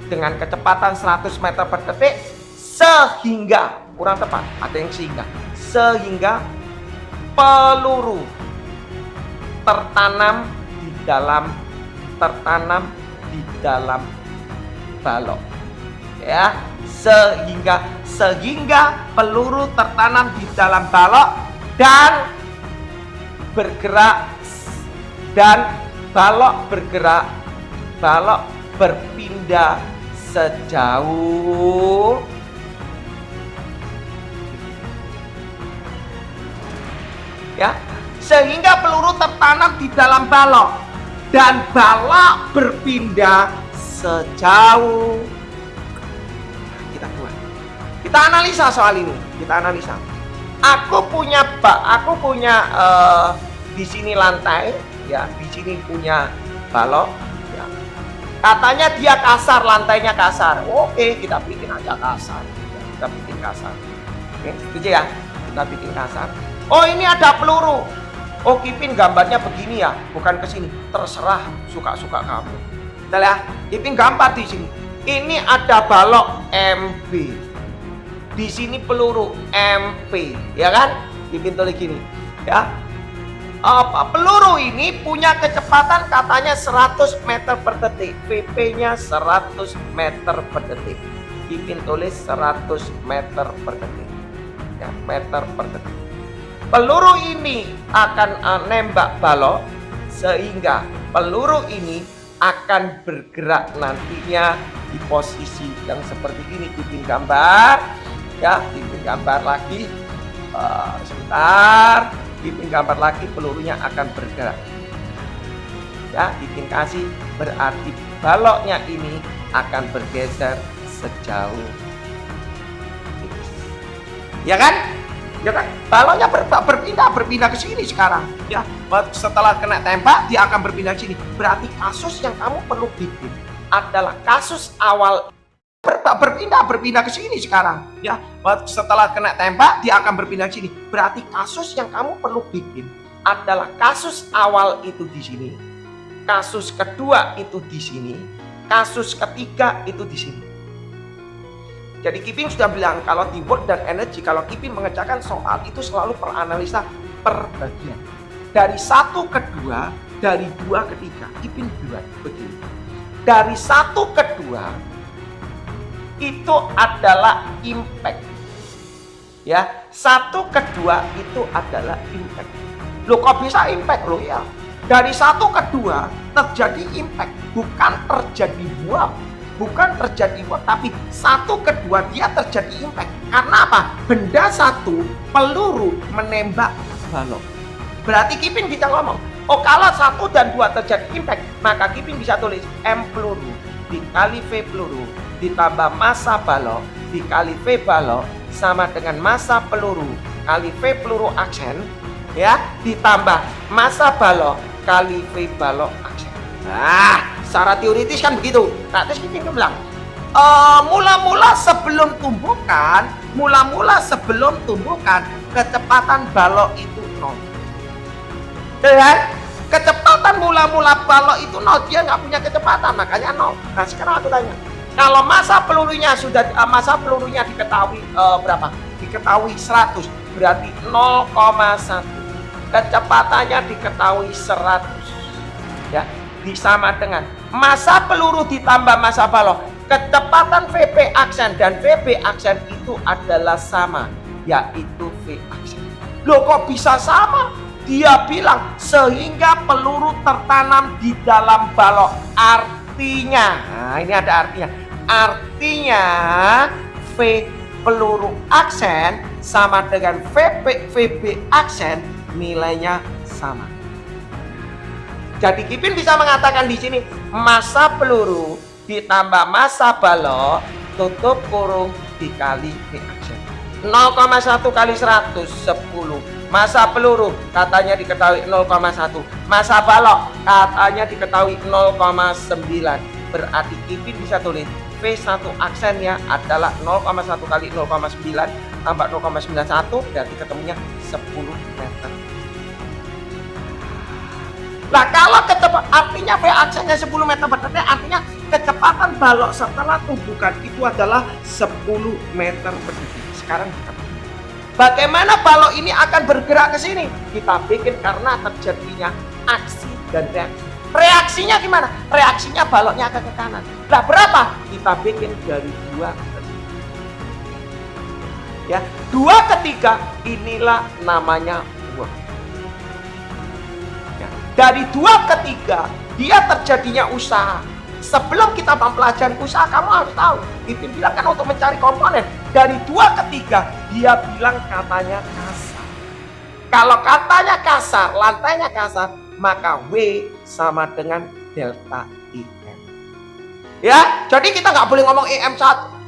dengan kecepatan 100 meter per detik sehingga, kurang tepat, ada yang sehingga peluru tertanam di dalam balok, ya, sehingga peluru tertanam di dalam balok dan balok berpindah sejauh, ya, sehingga peluru tertanam di dalam balok dan balok berpindah sejauh. Kita analisa soal ini. Aku punya di sini lantai, ya, di sini punya balok, ya. Katanya dia kasar, lantainya kasar. Oke, kita bikin aja kasar. Ya, kita bikin kasar. Oke, setuju, ya? Kita bikin kasar. Oh, ini ada peluru. Oh, Ipin gambarnya begini, ya, bukan ke sini. Terserah, suka-suka kamu. Betul, ya? Ipin gambar di sini. Ini ada balok MB. Di sini peluru MP, ya kan? Ipin tulis gini, ya. Peluru ini punya kecepatan katanya 100 meter per detik. PP-nya 100 meter per detik. Ipin tulis 100 meter per detik. Ya, meter per detik. Peluru ini akan nembak balok sehingga peluru ini akan bergerak nantinya di posisi yang seperti ini. Ipin gambar, ya, Ipin gambar lagi, sebentar, Ipin gambar lagi, pelurunya akan bergerak, ya. Ipin kasih berarti baloknya ini akan bergeser sejauh ini, ya kan? Ya kan, balonnya berpindah ke sini sekarang, ya. Setelah kena tembak dia akan berpindah ke sini. Berarti kasus yang kamu perlu bikin adalah kasus awal nggak berpindah ke sini sekarang. Ya, setelah kena tembak dia akan berpindah ke sini. Berarti kasus yang kamu perlu bikin adalah kasus awal itu di sini, kasus kedua itu di sini, kasus ketiga itu di sini. Jadi Kipin sudah bilang kalau di Word dan Energy, kalau Kipin mengerjakan soal itu selalu per analisa per bagian. Dari 1 ke 2, dari 2 ke 3, Kipin buat begini. Dari 1 ke 2 itu adalah impact. Ya, 1 ke 2 itu adalah impact. Loh kok bisa impact loh ya? Dari 1 ke 2 terjadi impact, bukan terjadi buang. Bukan terjadi buang, tapi 1 ke 2 dia terjadi impact. Karena apa? Benda 1 peluru menembak balok. Berarti Kipin bisa ngomong, oh kalau 1 dan 2 terjadi impact, maka Kipin bisa tulis M peluru dikali V peluru ditambah massa balok dikali V balok sama dengan massa peluru kali V peluru aksen, ya, ditambah massa balok kali V balok aksen. Nah, secara teoritis kan begitu. Nah, terus Kipin bilang, mula-mula sebelum tumbukan, kecepatan balok itu 0. Dan kecepatan mula-mula balok itu 0, dia nggak punya kecepatan, makanya 0. Nah, sekarang aku tanya, kalau massa pelurunya diketahui berapa? Diketahui 100, berarti 0,1. Kecepatannya diketahui 100. Ya, disama dengan massa peluru ditambah massa balok. Kecepatan VP aksen dan VB aksen itu adalah sama, yaitu V aksen. Loh kok bisa sama? Dia bilang sehingga peluru tertanam di dalam balok. Artinya, nah ini ada artinya. Artinya V peluru aksen sama dengan VB aksen nilainya sama. Jadi Kipin bisa mengatakan di sini massa peluru ditambah massa balok tutup kurung dikali V aksen. 0,1 kali 100 10. Massa peluru katanya diketahui 0,1. Massa balok katanya diketahui 0,9. Berarti Kipin bisa tulis V1 aksennya adalah 0,1 kali 0,9 tambah 0,91, berarti ketemunya 10 meter. Nah, kalau kecepatan artinya V aksennya 10 meter per detik, artinya kecepatan balok setelah tumbukan itu adalah 10 meter per detik. Sekarang kita bagaimana balok ini akan bergerak ke sini? Kita bikin karena terjadinya aksi dan reaksi. Reaksinya gimana? Reaksinya baloknya akan ke kanan. Nah, berapa? Kita bikin dari 2 ke 3. Ya, 2 ke 3 inilah namanya work. Dari 2 ke 3 dia terjadinya usaha. Sebelum kita mempelajari usaha, kamu harus tahu Kipin bilang kan untuk mencari komponen. Dari 2 ke 3 dia bilang katanya kasar. Kalau katanya kasar, lantainya kasar, maka W sama dengan delta IM. Ya, jadi kita nggak boleh ngomong EM1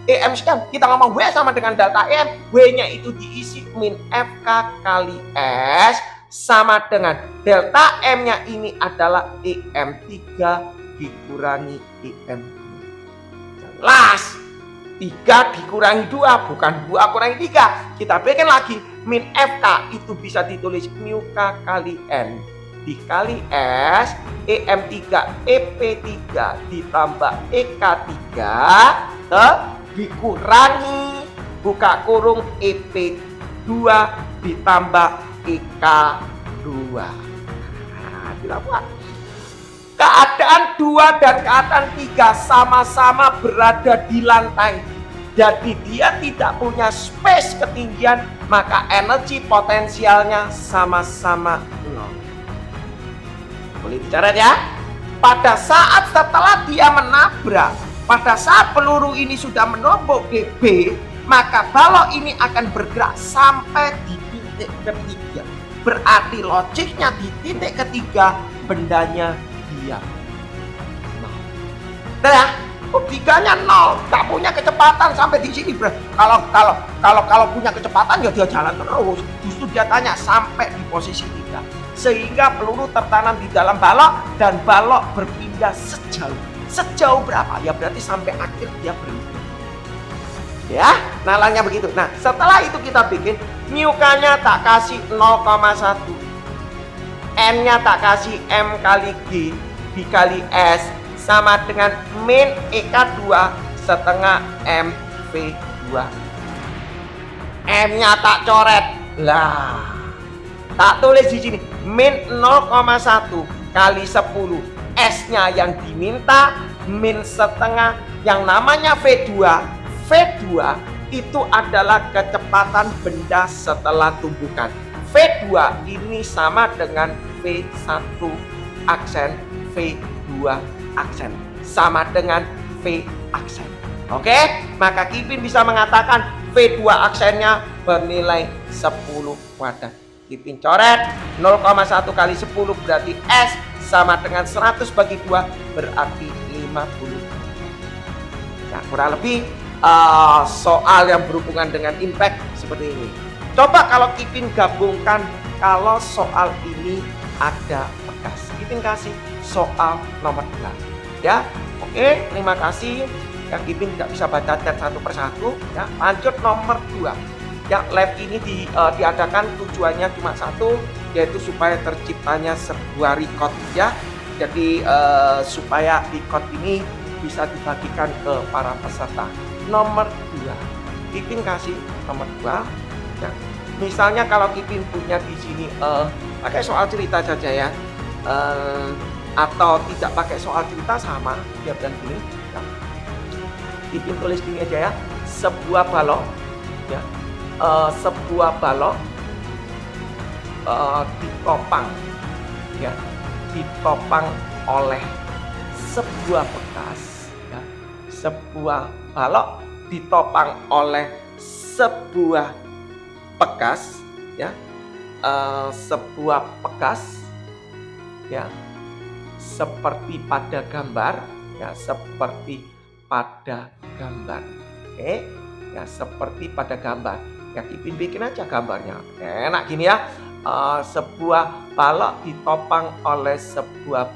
EM sekian, kita ngomong W sama dengan delta IM. W nya itu diisi min FK kali S sama dengan delta M nya ini adalah EM3 dikurangi EM. Jelas, 3 dikurangi 2 bukan 2 kurangi 3. Kita bikin lagi, min FK itu bisa ditulis mu K kali N dikali S EM3 EP3 ditambah EK3 dikurangi buka kurung EP2 ditambah EK2. Nah, kita buat keadaan 2 dan keadaan 3 sama-sama berada di lantai. Jadi dia tidak punya space ketinggian, maka energi potensialnya sama-sama 0. Boleh dicatat ya? Pada saat setelah dia menabrak, pada saat peluru ini sudah menumpuk di B, maka balok ini akan bergerak sampai di titik ketiga. Berarti logiknya di titik ketiga bendanya diam. Nah, tiganya 0, tak punya kecepatan sampai di sini. Kalau punya kecepatan ya dia jalan terus. Justru dia tanya sampai di posisi 3, sehingga peluru tertanam di dalam balok dan balok berpindah sejauh berapa? Ya berarti sampai akhir dia berhenti. Ya, nalarnya begitu. Nah, setelah itu kita bikin μ-nya tak kasih 0,1, n-nya tak kasih m kali g dikali s sama dengan min EK2 setengah mv2. M-nya tak coret lah, tak tulis di sini min 0,1 kali 10, S-nya yang diminta min setengah, yang namanya V2. V2 itu adalah kecepatan benda setelah tumbukan. V2 ini sama dengan V1 aksen, V2 aksen sama dengan V aksen. Oke, maka Kipin bisa mengatakan V2 aksennya bernilai 10 kuadrat. Kipin coret 0,1 kali 10 berarti S sama dengan 100 bagi 2 berarti 50. Nah, kurang lebih soal yang berhubungan dengan impact seperti ini. Coba kalau Kipin gabungkan, kalau soal ini ada bekas. Kipin kasih soal nomor 2. Ya, oke, terima kasih. Yang Kipin nggak bisa baca chat satu persatu. Ya, lanjut nomor 2. Yang lab ini diadakan tujuannya cuma satu, yaitu supaya terciptanya sebuah record ya. Jadi supaya record ini bisa dibagikan ke para peserta. Nomor 2, Kipin kasih nomor 2. Ya. Misalnya kalau Kipin punya di sini pakai soal cerita saja ya, atau tidak pakai soal cerita sama, dia bilang gini. Ya. Kipin tulis gini aja ya, sebuah balok, ya, sebuah balok ditopang, ya, ditopang oleh sebuah bekas, ya, sebuah balok ditopang oleh sebuah bekas, ya, sebuah bekas, ya, seperti pada gambar, ya, seperti pada gambar, oke, ya, seperti pada gambar. Ya, Kipin bikin aja gambarnya, enak gini ya, sebuah balok ditopang oleh sebuah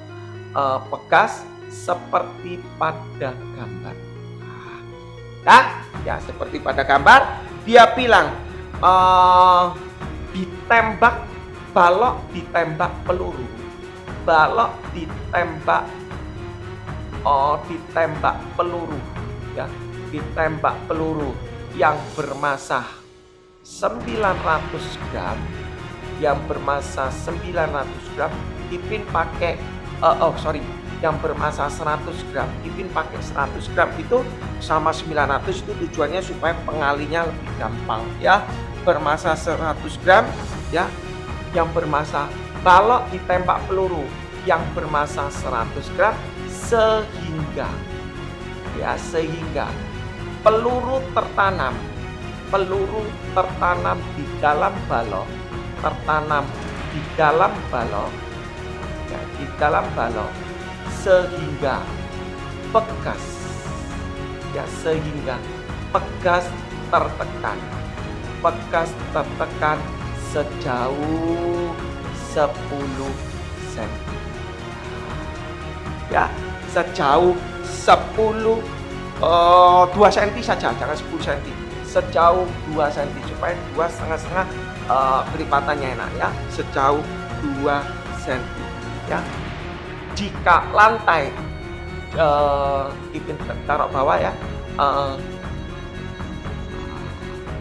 bekas seperti pada gambar. Nah, ya seperti pada gambar, dia bilang ditembak, balok ditembak peluru, balok ditembak ditembak peluru, ya, ditembak peluru yang bermasa 900 gram, yang bermasa 900 gram, Kipin pakai yang bermasa 100 gram, Kipin pakai 100 gram itu sama 900, itu tujuannya supaya pengalinya lebih gampang ya. Bermasa 100 gram ya, yang bermasa, balok ditembak peluru yang bermasa 100 gram sehingga, ya, sehingga peluru tertanam di dalam balok, tertanam di dalam balok, ya, di dalam balok, sehingga bekas, ya, sehingga bekas tertekan, bekas tertekan sejauh 10 cm, ya, sejauh 2 cm saja, jangan 10 cm, sejauh 2 cm supaya 2,5 kelipatannya enak ya, sejauh 2 cm ya. Jika lantai, Kipin taruh bawah ya,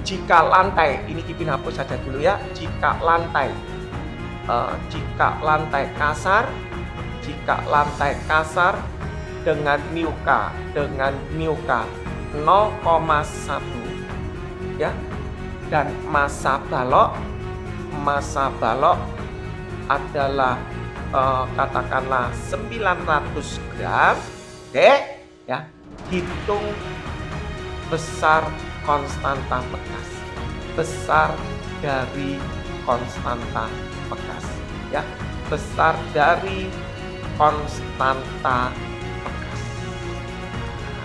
jika lantai, ini Kipin hapus saja dulu ya, jika lantai kasar, jika lantai kasar dengan μk 0,1 ya, dan massa balok adalah katakanlah 900 gram, oke ya, hitung besar konstanta bekas, besar dari konstanta bekas ya, besar dari konstanta bekas.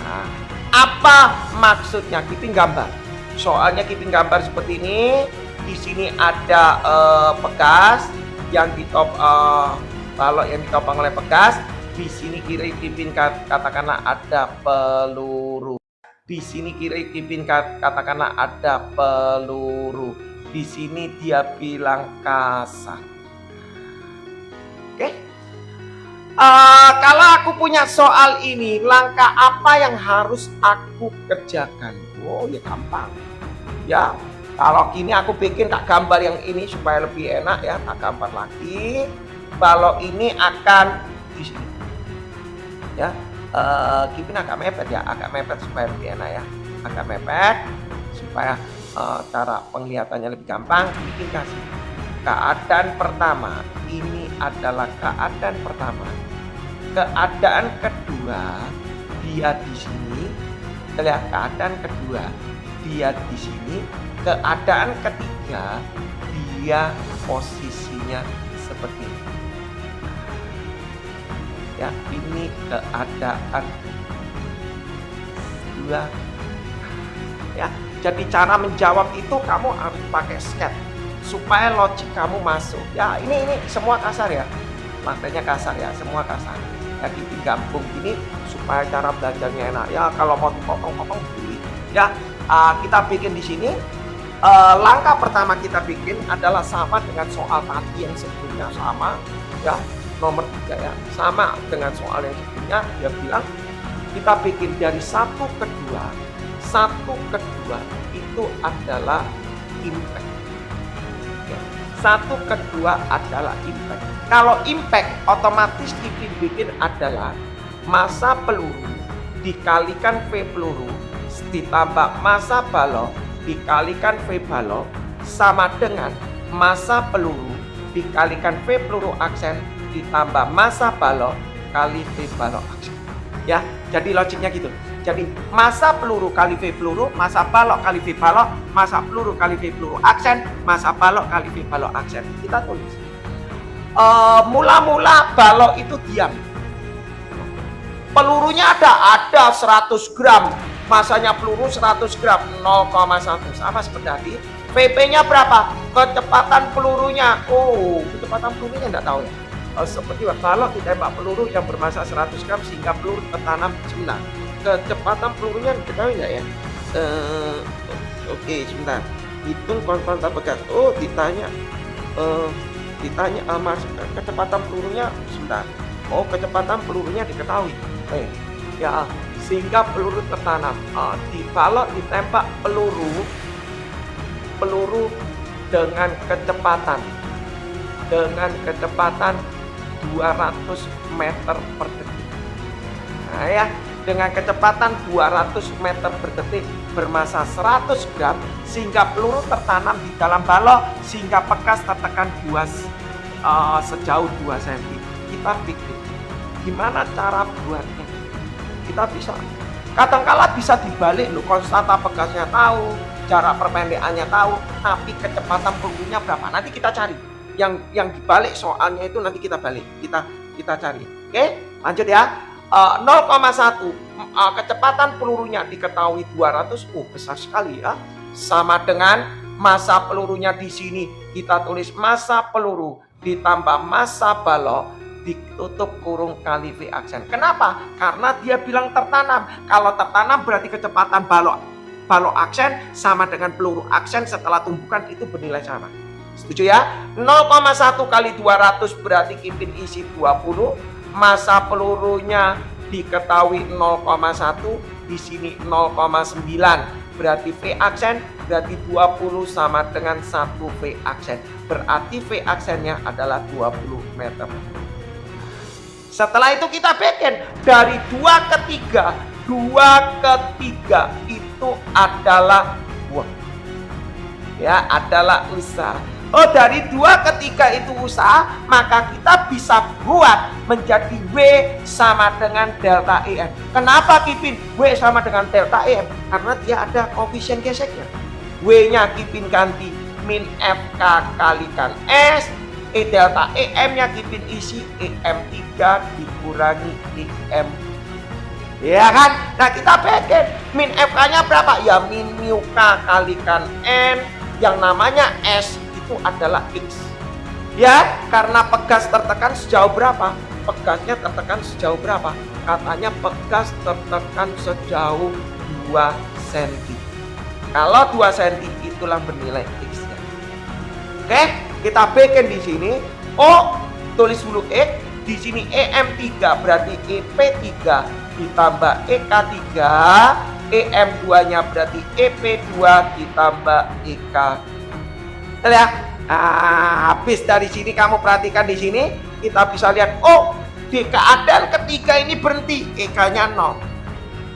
Nah, apa maksudnya? Kipin gambar, soalnya Kipin gambar seperti ini. Di sini ada bekas yang balok yang ditopang oleh bekas. Di sini kiri Kipin katakanlah ada peluru. Di sini Kipin katakanlah ada peluru. Di sini dia bilang kasar. Oke? Kalau aku punya soal ini, langkah apa yang harus aku kerjakan? Oh ya gampang. Ya, kalau gini aku bikin tak gambar yang ini supaya lebih enak ya. Tak gambar lagi. Balok ini akan di sini. Ya. Kipin agak mepet ya, agak mepet supaya lebih enak ya, agak mepet supaya cara penglihatannya lebih gampang. Kipin kasih keadaan pertama, ini adalah keadaan pertama. Keadaan kedua, dia di sini. Lihat, keadaan kedua, dia di sini. Keadaan ketiga, dia posisinya seperti ini. Ya, ini keadaan dua. Ya, jadi cara menjawab itu kamu harus pakai sketch supaya logik kamu masuk. Ya, ini semua kasar ya, lantainya kasar ya, semua kasar. Jadi digabung ini supaya cara belajarnya enak. Ya, kalau mau dipotong-potong pilih. Ya, kita bikin di sini. Langkah pertama kita bikin adalah sama dengan soal tadi yang sebelumnya, sama ya. Nomor 3 ya, sama dengan soal yang sebelumnya. Dia bilang kita bikin dari 1 ke 2. 1 ke 2 itu adalah impact ya. 1 ke 2 adalah impact. Kalau impact otomatis bikin adalah massa peluru dikalikan V peluru ditambah massa balok dikalikan V balok sama dengan massa peluru dikalikan V peluru aksen ditambah massa balok kali V balok aksen. Ya, jadi logiknya gitu. Jadi massa peluru kali V peluru, massa balok kali V balok, massa peluru kali V peluru aksen, massa balok kali V balok aksen. Kita tulis. Mula-mula balok itu diam. Pelurunya ada 100 gram. Masanya peluru 100 gram, 0,1. Sama seperti tadi. PP-nya berapa? Kecepatan pelurunya. Oh, kecepatan pelurunya enggak tahu ya. Seperti balok ditembak peluru yang bermassa 100 gram sehingga peluru tertanam sebentar. Kecepatan pelurunya diketahui nggak ya? Oke, sebentar. Hitung konstanta pegas. Oh, ditanya mas, kecepatan pelurunya sebentar. Oh, kecepatan pelurunya diketahui. Ya, sehingga peluru tertanam. Di balok ditembak peluru dengan kecepatan 200 meter per detik. Nah ya, dengan kecepatan 200 meter per detik bermassa 100 gram sehingga peluru tertanam di dalam balok sehingga bekas tertekan sejauh 2 cm. Kita pikir gimana cara buatnya? Kita bisa kadang-kala bisa dibalik loh, konstanta bekasnya tahu, cara perpendekannya tahu, tapi kecepatan pelurunya berapa? Nanti kita cari. Yang dibalik soalnya itu nanti kita balik, kita cari. Oke, lanjut ya. 0,1 kecepatan pelurunya diketahui 200. Oh, besar sekali ya. Sama dengan massa pelurunya di sini kita tulis massa peluru ditambah massa balok ditutup kurung kali V aksen. Kenapa? Karena dia bilang tertanam. Kalau tertanam berarti kecepatan balok aksen sama dengan peluru aksen setelah tumbukan itu bernilai sama. Setuju ya? 0,1 kali 200 berarti Kipin isi 20. Massa pelurunya diketahui 0,1, di sini 0,9. Berarti V aksen berarti 20 sama dengan 1 V aksen. Berarti V aksennya adalah 20 meter. Setelah itu kita bikin dari 2 ke 3. 2 ke 3 itu adalah adalah usaha. Oh, dari 2 ke 3 itu usaha, maka kita bisa buat menjadi W sama dengan delta EM. Kenapa Kipin W sama dengan delta EM? Karena dia ada koefisien geseknya. W-nya Kipin ganti min FK kalikan S, delta EM-nya Kipin isi EM3 dikurangi EM. Ya kan? Nah, kita bikin min FK-nya berapa? Ya min mu K kalikan N, yang namanya S itu adalah X. Ya, karena pegas tertekan sejauh berapa? Pegasnya tertekan sejauh berapa? Katanya pegas tertekan sejauh 2 2 cm. Kalau 2 cm itulah bernilai X-nya. Oke, kita bikin di sini. O tulis dulu X, di sini EM3 berarti EP3 ditambah EK3, EM2-nya berarti EP2 ditambah EK. Ya. Habis dari sini kamu perhatikan di sini kita bisa lihat, oh, di keadaan ketiga ini berhenti, EK-nya 0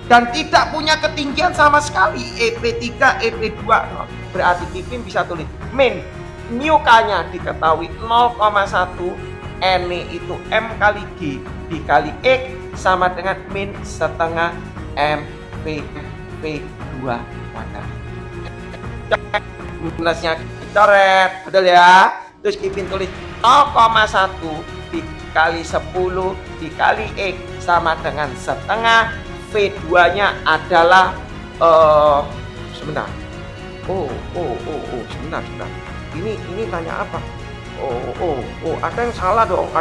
dan tidak punya ketinggian sama sekali, EP3, EP2 0. Berarti Kipin bisa tulis min mu K-nya diketahui 0,1, N itu M kali G dikali X sama dengan min setengah M V2 kuadrat. Minusnya coret, betul ya. Terus Kipin tulis 0,1 dikali 10 dikali X sama dengan setengah. V2-nya adalah sebentar. Sebentar. Ini tanya apa? Ada yang salah dong.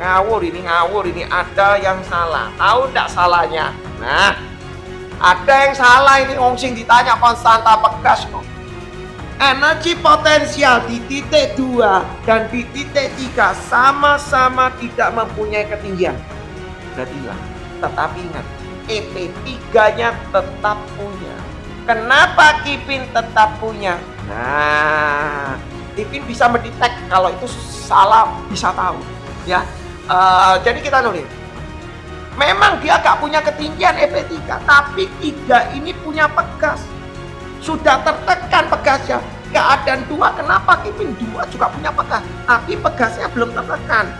Ngawur ini ada yang salah. Tahu enggak salahnya? Nah, ada yang salah ini sing ditanya konstanta pegas kok. Energi potensial di titik 2 dan di titik 3 sama-sama tidak mempunyai ketinggian. Berarti lah, tetapi ingat, EP3-nya tetap punya. Kenapa Kipin tetap punya? Nah, Kipin bisa mendetek kalau itu salah, bisa tahu ya. Jadi kita nulis, memang dia gak punya ketinggian EP3, tapi 3 ini punya pegas. Sudah tertekan pegasnya. Keadaan 2, kenapa Kipin 2 juga punya pegas, tapi pegasnya belum tertekan.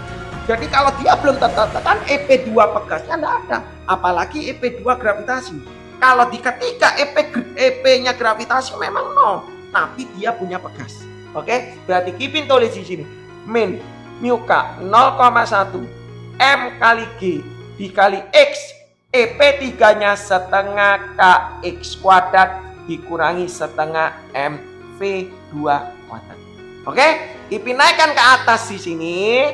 Jadi kalau dia belum tertekan, EP2 pegasnya tidak ada, apalagi EP2 gravitasi. Kalau di ketiga EP-nya gravitasi memang 0, tapi dia punya pegas. Oke, berarti Kipin tulis di sini min mu K 0,1 M kali G dikali X, EP3-nya setengah KX kuadrat dikurangi setengah M V2 kuadrat. Oke, Kipin naikkan ke atas di sini.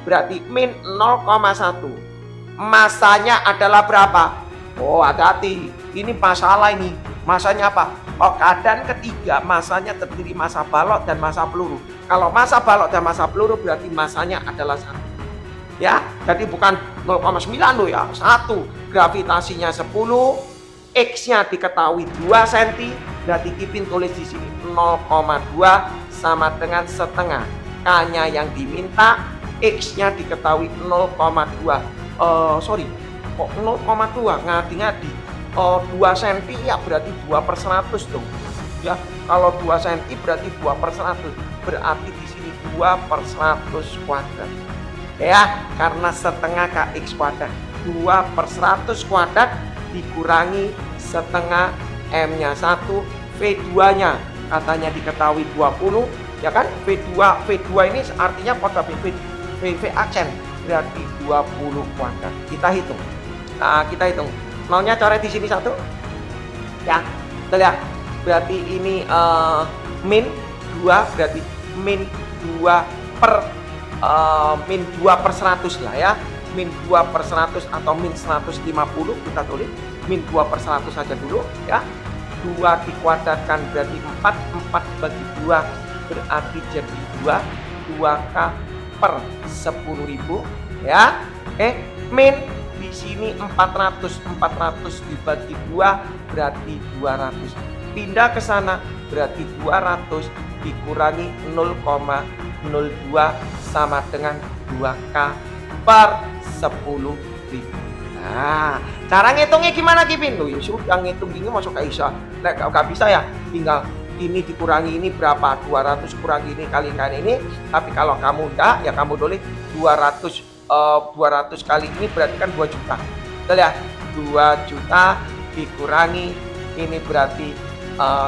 Berarti min 0,1. Masanya adalah berapa? Oh, hati-hati. Ini masalah ini. Masanya apa? Oh, keadaan ketiga masanya terdiri massa balok dan massa peluru. Kalau massa balok dan massa peluru berarti masanya adalah 1. Ya, jadi bukan 0,9 loh ya, 1. Gravitasinya 10, X-nya diketahui 2 cm, berarti Kipin tulis di sini 0,2 sama dengan setengah. K-nya yang diminta, X-nya diketahui 0,2. Kok 0,2? Ngadi-ngadi. 2 cm ya berarti 2/100 dong. Ya, kalau 2 cm berarti 2/100. Berarti di sini 2/100 kuadrat. Ya, karena setengah KX kuadrat. 2/100 kuadrat dikurangi setengah M-nya 1, V2-nya katanya diketahui 20. Ya kan, V2 ini artinya pada V aksen berarti 20 kuadrat. Kita hitung. Nolnya coret di sini 1. Ya, kita lihat. Berarti ini min 2 berarti min 2/100 lah ya. Min 2/100 atau min 150 kita tulis. Min 2/100 saja dulu ya. 2 dikuadratkan berarti 4 bagi 2 berarti jadi 2K per 10.000 ya. Min di sini 400 dibagi 2 berarti 200. Pindah ke sana berarti 200 dikurangi 0,02 sama dengan 2K per 10.000. Nah, cara ngitungnya gimana Kipin? Loh, ya sudah ngitung ini masuk ke Isa. Gak bisa ya, tinggal ini dikurangi ini berapa, 200 kurangi ini kali ini. Tapi kalau kamu enggak, ya kamu tulis 200 kali ini berarti kan 2 juta. Betul ya? 2 juta dikurangi ini berarti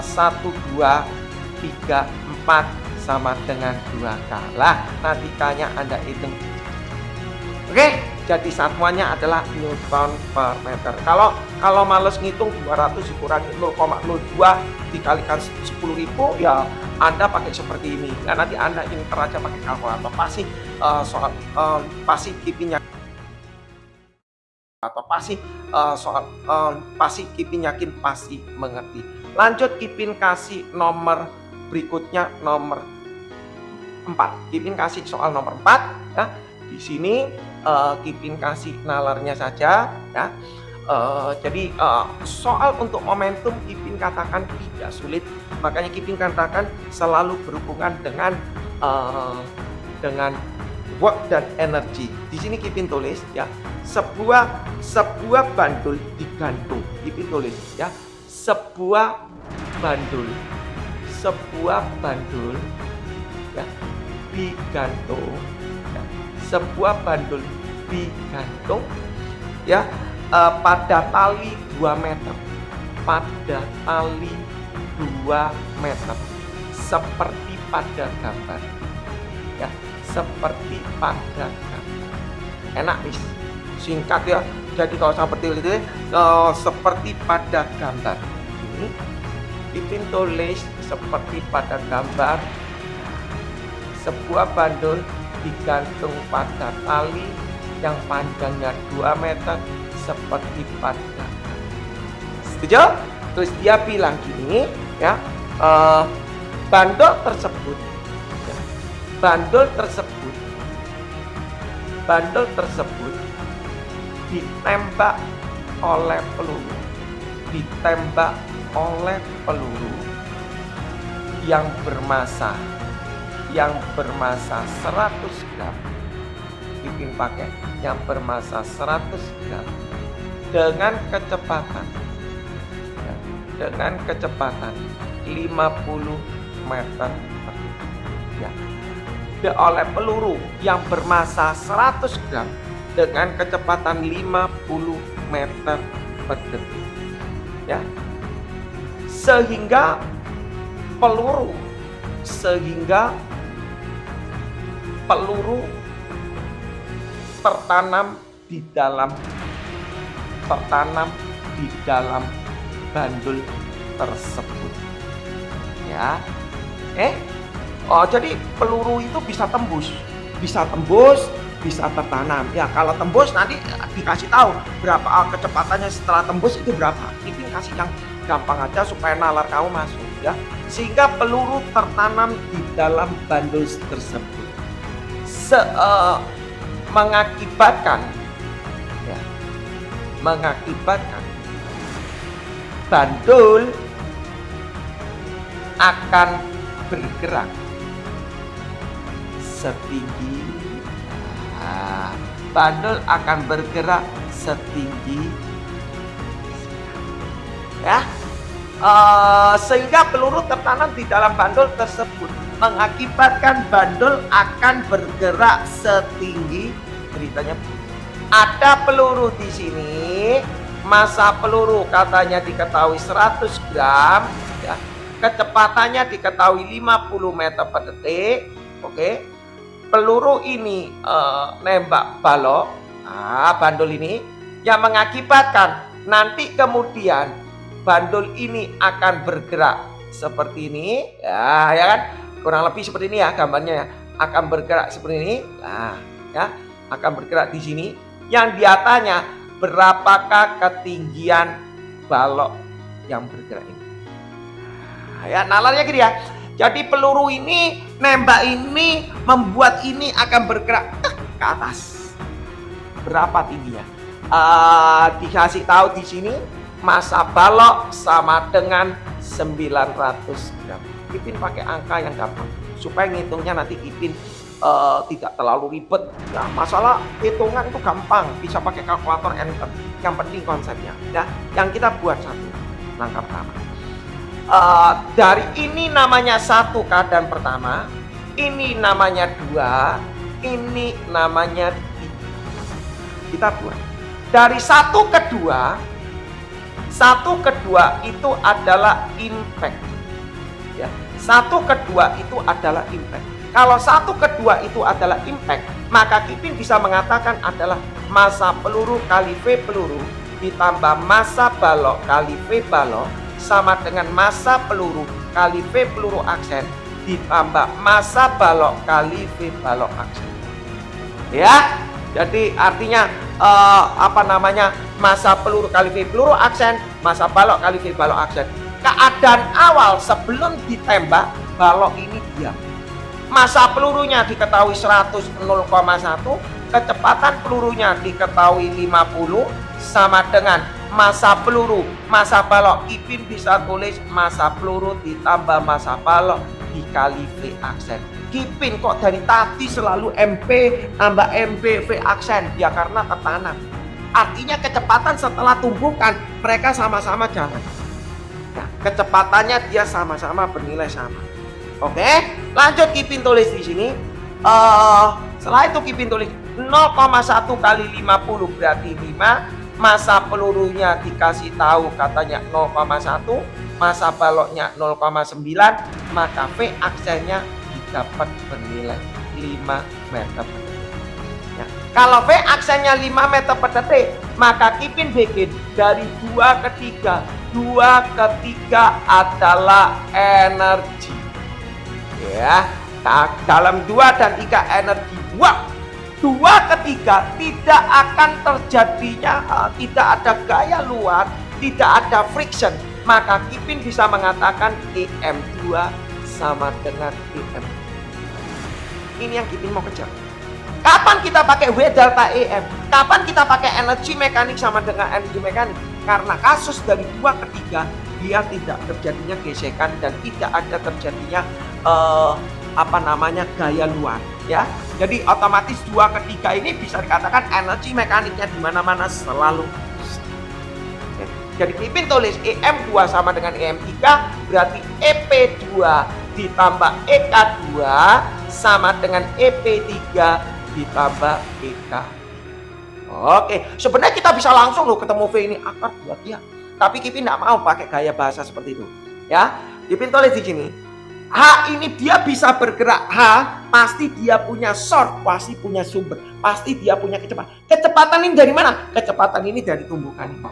1, 2, 3, 4 sama dengan 2K. Lah, nanti K-nya Anda hitung. Oke, jadi satuannya adalah Newton per meter. Kalau males ngitung 200 dikurangi 0,02 dikalikan 10.000 ya Anda pakai seperti ini. Ya, nanti Anda inter aja pakai kalkulator. Pasti Kipinnya atau pasti soal pasti Kipin yakin pasti mengerti. Lanjut, Kipin kasih nomor berikutnya, nomor 4. Kipin kasih soal nomor 4 ya. Di sini Kipin kasih nalarnya saja ya. Jadi soal untuk momentum Kipin katakan tidak sulit, makanya Kipin katakan selalu berhubungan dengan work dan energi. Di sini Kipin tulis ya, sebuah bandul digantung. Kipin tulis ya, sebuah bandul ya digantung ya. Sebuah bandul digantung ya pada tali 2 meter, pada tali 2 meter, seperti pada gambar ya, seperti pada gambar. Enak nih, singkat ya. Jadi kalau seperti itu seperti pada gambar ini Kipin tulis seperti pada gambar, sebuah bandul digantung pada tali yang panjangnya 2 meter seperti pada. Setuju? Terus dia bilang gini ya, bandul tersebut ditembak oleh peluru yang bermassa 100 gram. Kipin pakai yang bermassa 100 gram dengan kecepatan 50 meter per detik ya. Oleh peluru yang bermassa 100 gram dengan kecepatan 50 meter per detik ya, sehingga peluru tertanam di dalam bandul tersebut ya. Jadi peluru itu bisa tembus, bisa tertanam ya. Kalau tembus nanti dikasih tahu berapa kecepatannya setelah tembus itu berapa. Ini kasih yang gampang aja supaya nalar kamu masuk ya, sehingga peluru tertanam di dalam bandul tersebut mengakibatkan bandul akan bergerak setinggi ya, sehingga peluru tertanam di dalam bandul tersebut mengakibatkan bandul akan bergerak setinggi, ceritanya ada peluru di sini, massa peluru katanya diketahui 100 gram ya, kecepatannya diketahui 50 meter per detik. Oke, peluru ini nembak balok bandul ini yang mengakibatkan nanti kemudian bandul ini akan bergerak seperti ini ya kan, kurang lebih seperti ini ya gambarnya ya, akan bergerak seperti ini ya, akan bergerak di sini. Yang dia tanya berapakah ketinggian balok yang bergerak ini ya, nalarnya gini ya. Jadi peluru ini nembak ini membuat ini akan bergerak ke atas. Berapa tingginya? Dikasih tahu di sini massa balok sama dengan 900 gram. Kipin pakai angka yang gampang supaya ngitungnya nanti Kipin tidak terlalu ribet. Ya, masalah hitungan itu gampang, bisa pakai kalkulator enter. Yang penting konsepnya. Ya, yang kita buat satu langkah pertama. Dari ini namanya 1 keadaan pertama, ini namanya 2, ini namanya 3. Kita buat dari 1 ke 2. 1 ke 2 itu adalah impact ya. 1 ke 2 itu adalah impact. Kalau 1 ke 2 itu adalah impact, maka Kipin bisa mengatakan adalah massa peluru kali V peluru ditambah massa balok kali V balok sama dengan massa peluru kali V peluru aksen ditambah massa balok kali V balok aksen. Ya, Jadi artinya massa peluru kali V peluru aksen, massa balok kali V balok aksen. Keadaan awal sebelum ditembak, balok ini diam. Massa pelurunya diketahui 100 0,1, kecepatan pelurunya diketahui 50 sama dengan massa peluru, massa balok. Ipin bisa tulis massa peluru ditambah massa balok dikali V aksen. Kipin kok dari tadi selalu MP tambah MP V aksen? Ya karena tertanam. Artinya kecepatan setelah tumbukan mereka sama-sama jalan. Nah, kecepatannya dia sama-sama bernilai sama. Oke, lanjut Kipin tulis di sini. Setelah itu Kipin tulis 0,1 kali 50 berarti 5. Massa pelurunya dikasih tahu katanya 0,1, massa baloknya 0,9, maka V aksennya dapat bernilai 5 meter per detik. Ya, kalau V aksennya 5 meter per detik, maka Kipin bikin dari 2 ke 3. 2 ke 3 adalah energi. Ya, dalam 2 dan 3 energi. 2 ke 3 tidak akan terjadinya, tidak ada gaya luar, tidak ada friction. Maka Kipin bisa mengatakan EM2 sama dengan EM. Ini yang Kipin mau kejar. Kapan kita pakai W delta EM? Kapan kita pakai energi mekanik sama dengan energi mekanik? Karena kasus dari 2 ke 3 dia tidak terjadinya gesekan dan tidak ada terjadinya gaya luar, ya. Jadi otomatis 2 ke 3 ini bisa dikatakan energi mekaniknya di mana-mana selalu. Jadi Kipin tulis EM2 sama dengan EM3 berarti EP2 ditambah EK2 sama dengan EP3 ditambah EK. Oke, sebenarnya kita bisa langsung loh ketemu V ini akar 2 ya. Tapi Kipin tidak mau pakai gaya bahasa seperti itu. Ya, Kipin tulis di sini. H ini dia bisa bergerak. H pasti dia punya source, pasti punya sumber, pasti dia punya kecepatan. Kecepatan ini dari mana? Kecepatan ini dari tumbukan ini.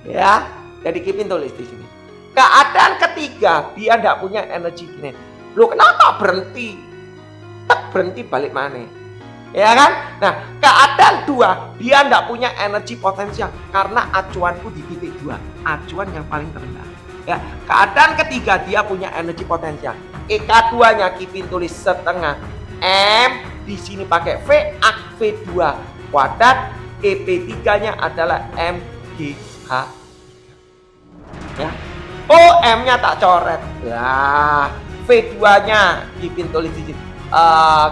Ya, jadi Kipin tulis di sini. Keadaan ketiga dia tidak punya energi kinetik. Loh kenapa berhenti? Berhenti balik mana? Ya kan? Nah, keadaan 2 dia tidak punya energi potensial karena acuanku di titik 2, acuan yang paling terendah. Ya, keadaan ketiga dia punya energi potensial. EK2-nya Kipin tulis setengah M, di sini pakai V V2 kuadrat, EP3-nya adalah MGH. Ya. Oh, M-nya tak coret. Lah, V2-nya Kipin tulis di sini.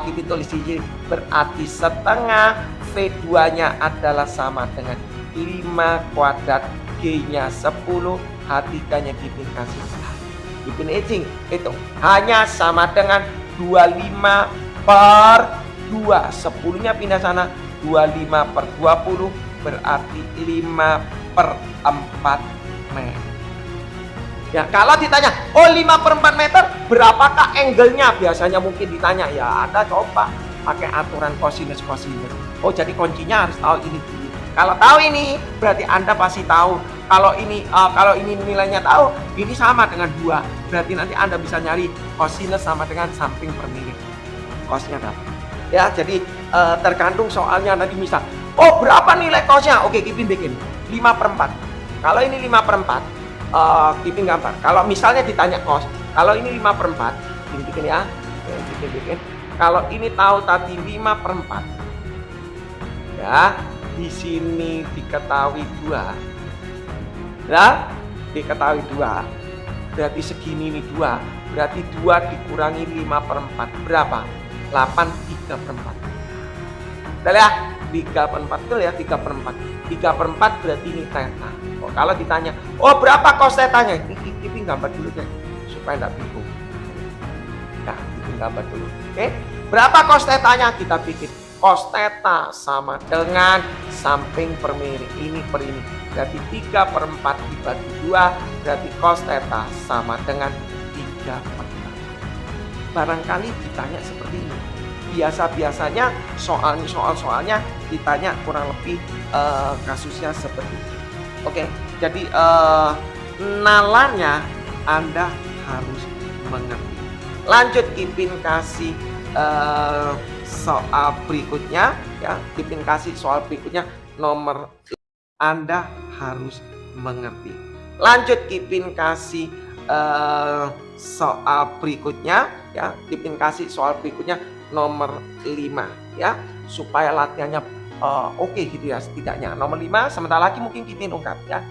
Kipin tulis di sini berarti setengah, V2-nya adalah sama dengan 5 kuadrat, G-nya 10, H3-nya Kipin kasih. Kipin hitung hanya sama dengan 25 per 2. 10-nya pindah sana, 25 per 20 berarti 5 per 4 meter. Ya, kalau ditanya, oh 5 per 4 meter berapakah angle-nya? Biasanya mungkin ditanya, ya Anda coba pakai aturan cosinus. Oh, jadi kuncinya harus tahu ini dulu. Kalau tahu ini, berarti Anda pasti tahu. Kalau ini nilainya tahu, ini sama dengan 2. Berarti nanti Anda bisa nyari cosinus sama dengan samping per milim. Cosnya dapat. Ya, jadi tergantung soalnya nanti misal. Oh, berapa nilai cosnya? Oke, Kipin bikin 5 per 4. Kalau ini 5 per 4, Kipin gambar. Kalau misalnya ditanya cos, kalau ini 5 per 4, bikin ya. Bikin. Kalau ini tahu tadi 5 per 4. Ya, di sini diketahui 2. Ya, diketahui 2. Berarti segini ini 2. Berarti 2 dikurangi 5 per 4. Berapa? 8 3 per 4. Udah ya? 3 per 4 itu ya 3 per 4. 3 per 4 berarti ini theta. Oh, kalau ditanya, oh berapa cos theta-nya? Ini gambar dulu deh, supaya tidak bingung. Nah, bikin gambar dulu. Oke, berapa cos theta-nya? Kita bikin cos theta sama dengan samping per miring. Ini per ini. Berarti 3 per 4 dibagi 2. Berarti cos theta sama dengan 3 per 4. Barangkali ditanya seperti ini. Biasanya soalnya ditanya kurang lebih kasusnya seperti itu. Oke, jadi nalarnya Anda harus mengerti. Lanjut, Kipin kasih soal berikutnya. ya. Kipin kasih soal berikutnya nomor, Anda harus mengerti. Lanjut, Kipin kasih soal berikutnya ya. Kipin kasih soal berikutnya nomor 5 ya, supaya latihannya oke gitu ya setidaknya. Nomor 5 sebentar lagi mungkin Kipin ungkap ya.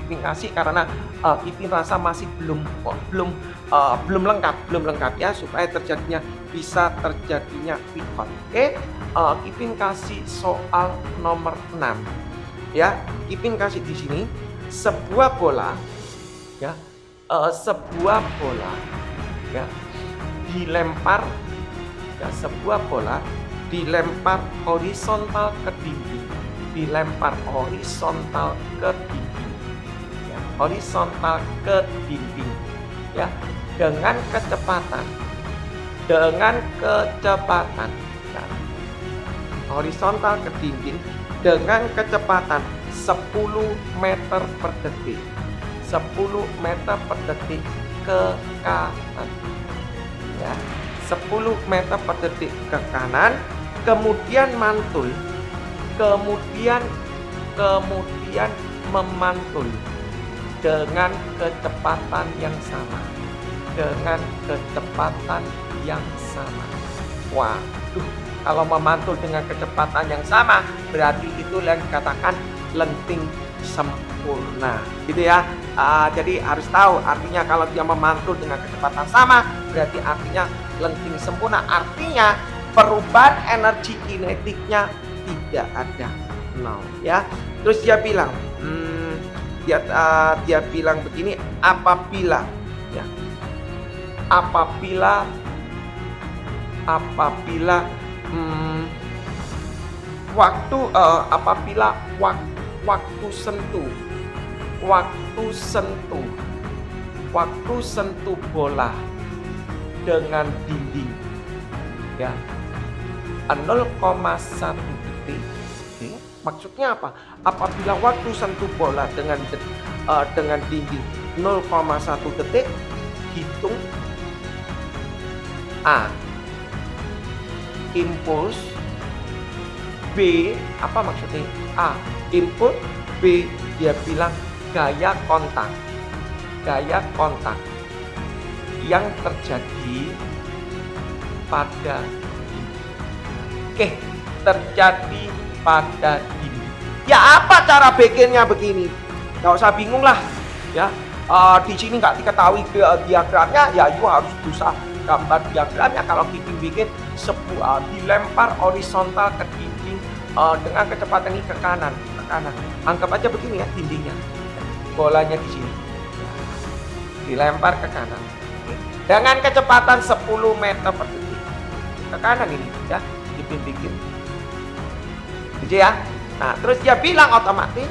Kipin kasih karena Kipin rasa masih belum lengkap ya, supaya bisa terjadinya quick count. Oke. Kipin kasih soal nomor 6 ya. Kipin kasih di sini sebuah bola ya, ya dilempar ya, sebuah bola dilempar horizontal ke dinding, ya, horizontal ke dinding ya, dengan kecepatan ya, horizontal ke dinding dengan kecepatan 10 meter per detik, 10 meter per detik ke kanan ya, 10 meter per detik ke kanan, kemudian mantul, kemudian memantul dengan kecepatan yang sama, waduh, kalau memantul dengan kecepatan yang sama berarti itu yang dikatakan lenting sempurna gitu ya. Jadi harus tahu artinya kalau dia memantul dengan kecepatan sama berarti artinya lenting sempurna, artinya perubahan energi kinetiknya tidak ada, nol ya. Terus dia bilang dia bilang begini, apabila waktu sentuh bola dengan dinding ya 0,1 detik. Oke, maksudnya apa? Apabila waktu sentuh bola dengan dinding 0,1 detik, hitung A impuls, B apa maksudnya? A impuls, B dia bilang gaya kontak yang terjadi pada dinding. Ya apa cara bikinnya begini? Gak usah bingung lah ya. Di sini nggak diketahui diagramnya, ya you harus berusaha gambar diagramnya. Kalau Kipin bikin sebuah dilempar horizontal ke dinding dengan kecepatan ini ke kanan. Anggap aja begini ya dindingnya, bolanya di sini dilempar ke kanan dengan kecepatan 10 meter per detik ke kanan ini ya. Kipin bikin gitu ya. Nah terus dia bilang otomatis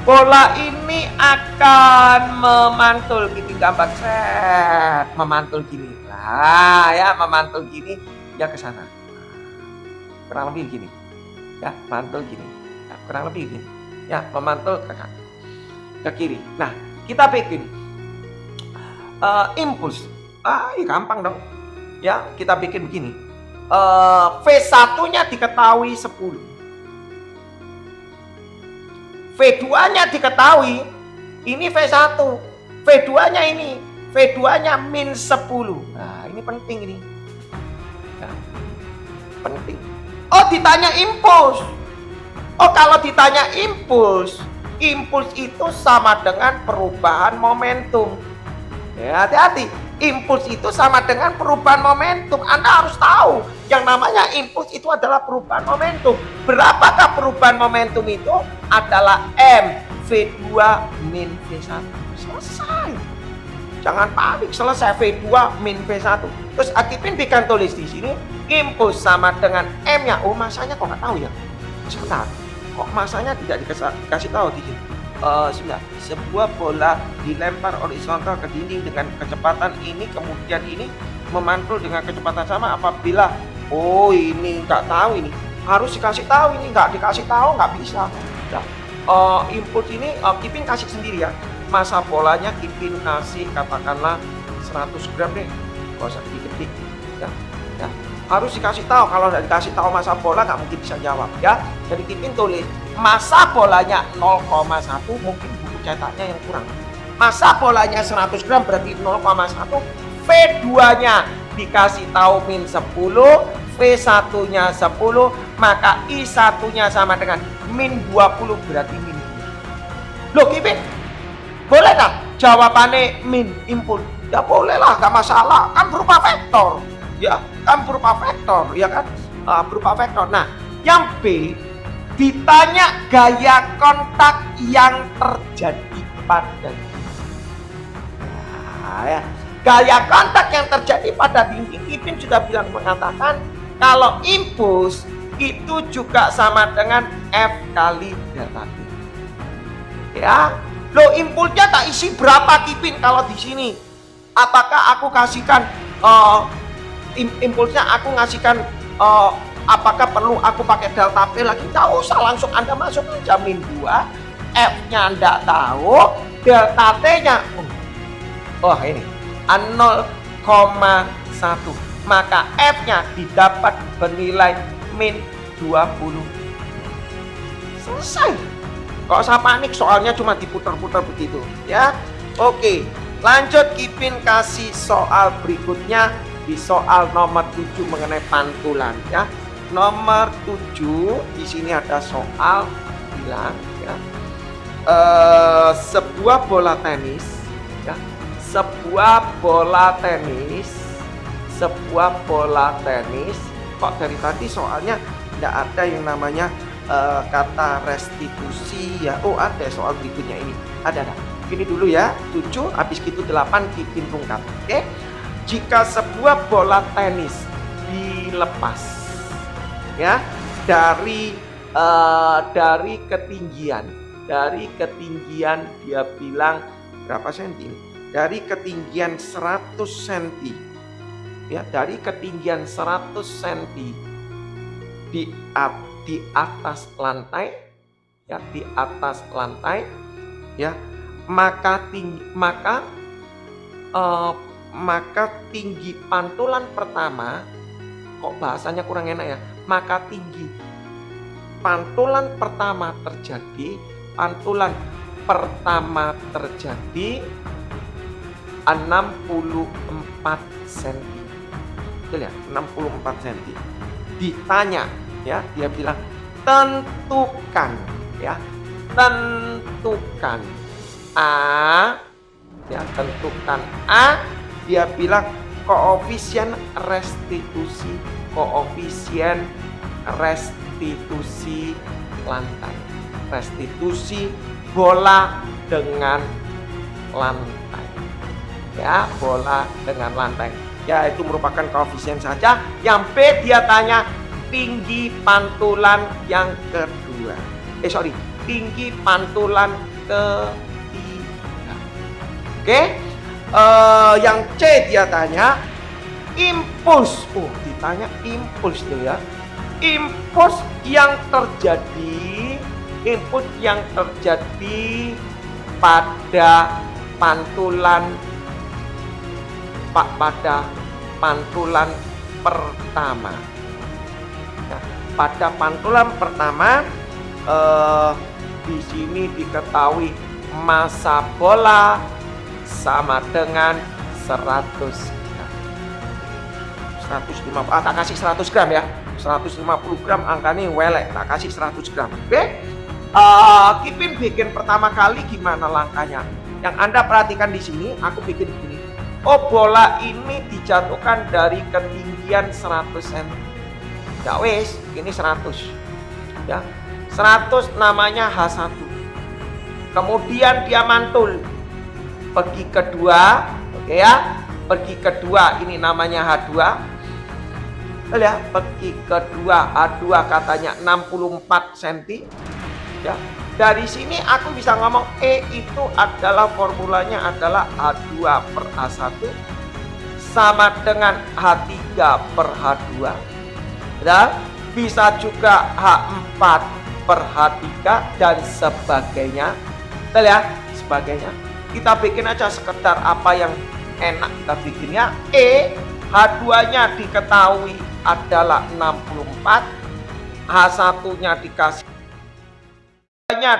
bola ini akan memantul, Kipin gambar set, memantul gini lah ya, memantul gini ya ke sana, kurang lebih gini ya, mantul gini ya, kurang lebih gini ya, memantul ke kanan ke kiri. Nah kita bikin impuls, gampang dong ya. Kita bikin begini, V1 nya diketahui 10, V2 nya diketahui, ini V1, V2 nya ini, V2 nya min 10. Nah ini penting ini ya, penting. Oh ditanya impuls, oh kalau ditanya impuls itu sama dengan perubahan momentum ya. Hati-hati, impuls itu sama dengan perubahan momentum. Anda harus tahu yang namanya impuls itu adalah perubahan momentum. Berapakah perubahan momentum itu? Adalah M V2 min V1. Selesai. Jangan panik, selesai. V2 min V1. Terus Kipin bikin tulis di sini impuls sama dengan M-nya. Oh masanya kok nggak tahu ya? Sebentar. Kok masanya tidak dikasih tahu di sini? Sebentar. Sebuah bola dilempar horizontal ke dinding dengan kecepatan ini, kemudian ini memantul dengan kecepatan sama apabila, oh ini nggak tahu, ini harus dikasih tahu, ini nggak dikasih tahu nggak bisa. Nah, impuls ini Kipin kasih sendiri ya. Masa bolanya Kipin kasih katakanlah 100 gram deh, nggak usah gede-gede ya. harus dikasih tahu. Kalau nggak dikasih tahu massa bola nggak mungkin bisa jawab ya. Jadi Kipin tulis massa bolanya 0,1, mungkin buku cetaknya yang kurang. Massa bolanya 100 gram berarti 0,1. V2-nya dikasih tahu min 10, V1-nya 10, maka I1-nya sama dengan min 20 berarti min 2. Loh Kipin, boleh nggak jawabannya min impul? Ya boleh lah, nggak masalah, kan berupa vektor. Ya, kan berupa vektor, ya kan? Berupa vektor. Nah, yang B ditanya gaya kontak yang terjadi pada ya. Gaya kontak yang terjadi pada dinding, Kipin sudah bilang mengatakan kalau impuls itu juga sama dengan F kali delta T. Ya, loh impulsnya tak isi berapa Kipin kalau di sini? Apakah aku kasihkan impulsnya aku ngasihkan apakah perlu aku pakai delta P lagi? Nggak usah, langsung Anda masuk aja min 2, F-nya Anda tahu, delta T-nya ini 0,1, maka F-nya didapat bernilai min 20. Selesai. Kok usah panik, soalnya cuma diputar-putar begitu ya. Oke, lanjut Kipin kasih soal berikutnya di soal nomor 7 mengenai pantulan ya. Nomor 7 di sini ada soal bilang ya, sebuah bola tenis ya, sebuah bola tenis kok dari tadi soalnya tidak ada yang namanya kata restitusi ya. Oh ada soal berikutnya ini, ada. Ini dulu ya, 7 habis gitu 8 Kipin bungkam. Oke, jika sebuah bola tenis dilepas ya dari ketinggian dia bilang berapa senti? Dari ketinggian 100 cm ya, dari ketinggian 100 cm di atas lantai ya, di atas lantai ya, maka tinggi pantulan pertama, kok bahasanya kurang enak ya, maka tinggi pantulan pertama terjadi 64 cm. Betul ya, 64 cm. Ditanya ya, dia bilang tentukan ya, tentukan A ya, tentukan A. Dia bilang koefisien restitusi lantai, restitusi bola dengan lantai ya, bola dengan lantai ya, itu merupakan koefisien saja. Yang B dia tanya tinggi pantulan yang kedua, tinggi pantulan ketiga. Oke, yang C dia tanya impuls. Ditanya impuls tuh ya, impuls yang terjadi pada pantulan pertama. Nah, pada pantulan pertama di sini diketahui massa bola sama dengan 150, tak kasih 100 gram ya, 150 gram angkanya welek, tak kasih 100 gram. Oke, Kipin bikin pertama kali gimana langkahnya? Yang Anda perhatikan di sini, aku bikin begini. Oh, bola ini dijatuhkan dari ketinggian 100 cm. Ya wes, ini 100 ya, 100 namanya H1. Kemudian dia mantul pergi kedua, oke ya, pergi kedua ini namanya H2 ya, pergi kedua H2 katanya 64 cm ya. Dari sini aku bisa ngomong E itu adalah formulanya adalah H2 per H1 sama dengan H3 per H2 dan bisa juga H4 per H3 dan sebagainya. Betul ya, sebagainya. Kita bikin aja sekedar apa yang enak kita bikinnya. E H2 nya diketahui adalah 64, H1-nya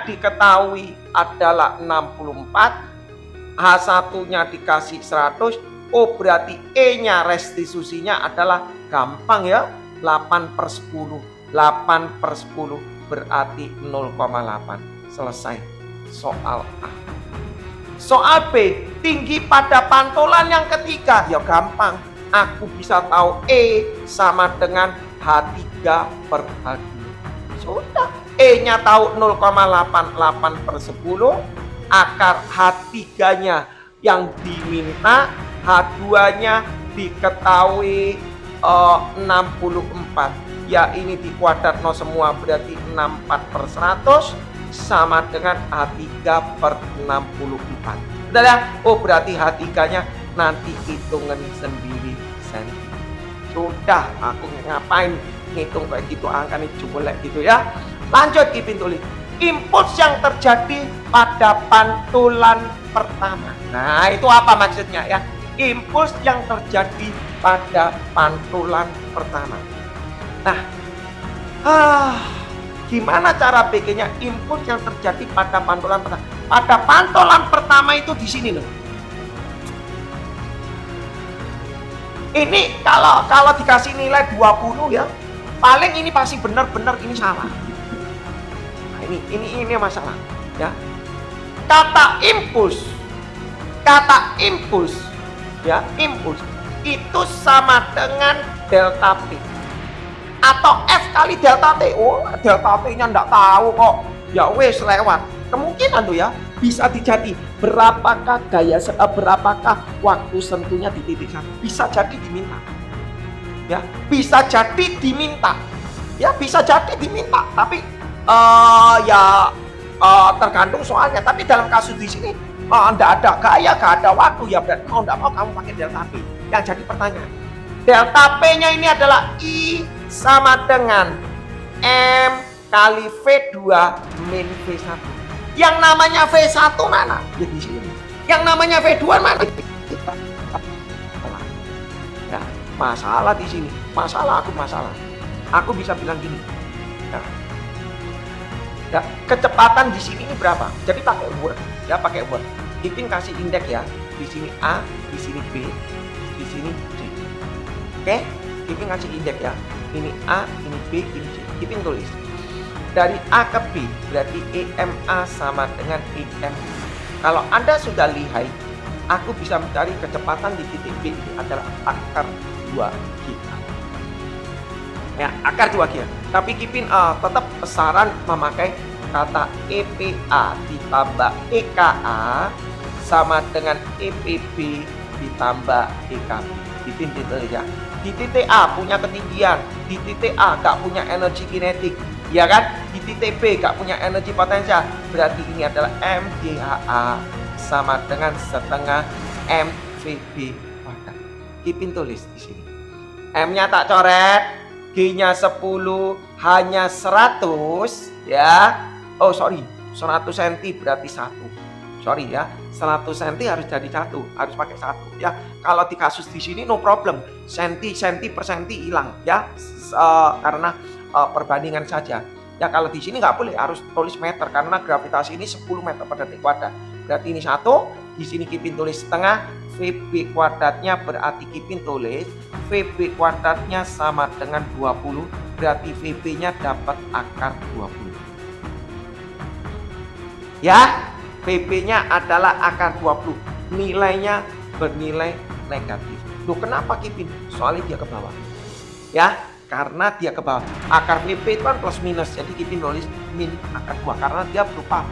diketahui adalah 64, H1-nya dikasih 100. Oh, berarti E-nya restitusinya adalah gampang ya, 8/10. 8/10 berarti 0,8. Selesai soal A. Soal B, tinggi pada pantulan yang ketiga. Ya gampang, aku bisa tahu E sama dengan H3/H2. Sudah, E-nya tahu 0,88/10, akar H3-nya yang diminta, H2-nya diketahui 64. Ya ini dikuadrat no semua, berarti 64/100 sama dengan H3/64. Udah ya? Oh berarti H3-nya nanti hitungan sendiri sendiri. Sudah, aku ngapain ngitung kayak gitu, angkanya jumlah gitu ya. Lanjut Kipin tulis. Impuls yang terjadi pada pantulan pertama. Nah, itu apa maksudnya ya? Impuls yang terjadi pada pantulan pertama. Nah, gimana cara bikinnya impuls yang terjadi pada pantulan pertama? Pada pantulan pertama itu di sini loh. Ini kalau dikasih nilai 20 ya, paling ini pasti benar-benar ini salah. Nah, ini masalah ya. Kata impuls ya, impuls itu sama dengan delta T atau F kali delta T. Oh, delta T-nya enggak tahu kok. Ya wes lewat. Kemungkinan tuh ya bisa dijadi berapakah berapakah waktu sentuhnya di titik satu. Bisa jadi diminta. Ya, bisa jadi diminta. Ya, bisa jadi diminta, tapi tergantung soalnya. Tapi dalam kasus di sini enggak ada gaya, enggak ada waktu ya, berarti mau enggak mau kamu pakai delta P. Yang jadi pertanyaan, delta P-nya ini adalah I sama dengan M kali V2 min V1. Yang namanya V1 mana? Ya di sini. Yang namanya V2 mana? Ya, masalah di sini. Masalah. Aku bisa bilang gini. Ya, kecepatan di sini berapa? Jadi pakai Word, ya pakai Word. Kipin kasih indeks ya. Di sini A, di sini B, di sini C. Oke? Kipin kasih indeks ya. Ini A, ini B, ini C. Kipin tulis. Dari A ke B berarti EMA sama dengan EM. Kalau Anda sudah lihai, aku bisa mencari kecepatan di titik B ini adalah akar 2G. Ya, akar 2G. Tapi Kipin tetap saran memakai kata EPA ditambah EKA sama dengan EPB ditambah EKB. Kipin ditulis ya. Di titik A punya ketinggian, di titik A gak punya energi kinetik, ya kan? Di titik B gak punya energi potensial, berarti ini adalah MGHA sama dengan setengah MVB kuadrat. Kipin tulis di sini. M-nya tak coret, G-nya 10, H-nya 100, ya. Oh sorry, 100 cm berarti 1. Sorry ya, 100 cm harus jadi 1, harus pakai 1 ya. Kalau di kasus di sini no problem, senti per senti hilang ya, karena perbandingan saja. Ya kalau di sini nggak boleh, harus tulis meter karena gravitasi ini 10 meter per detik kuadrat. Berarti ini 1, di sini Kipin tulis setengah, VB kuadratnya berarti Kipin tulis VB kuadratnya sama dengan 20, berarti VB-nya dapat akar 20. Ya, VB-nya adalah akar 20. Nilainya bernilai negatif. Loh kenapa Kipin? Soalnya dia ke bawah. Ya, karena dia ke bawah. Akar VB itu kan plus minus, jadi Kipin tulis min akar 2 karena dia berupa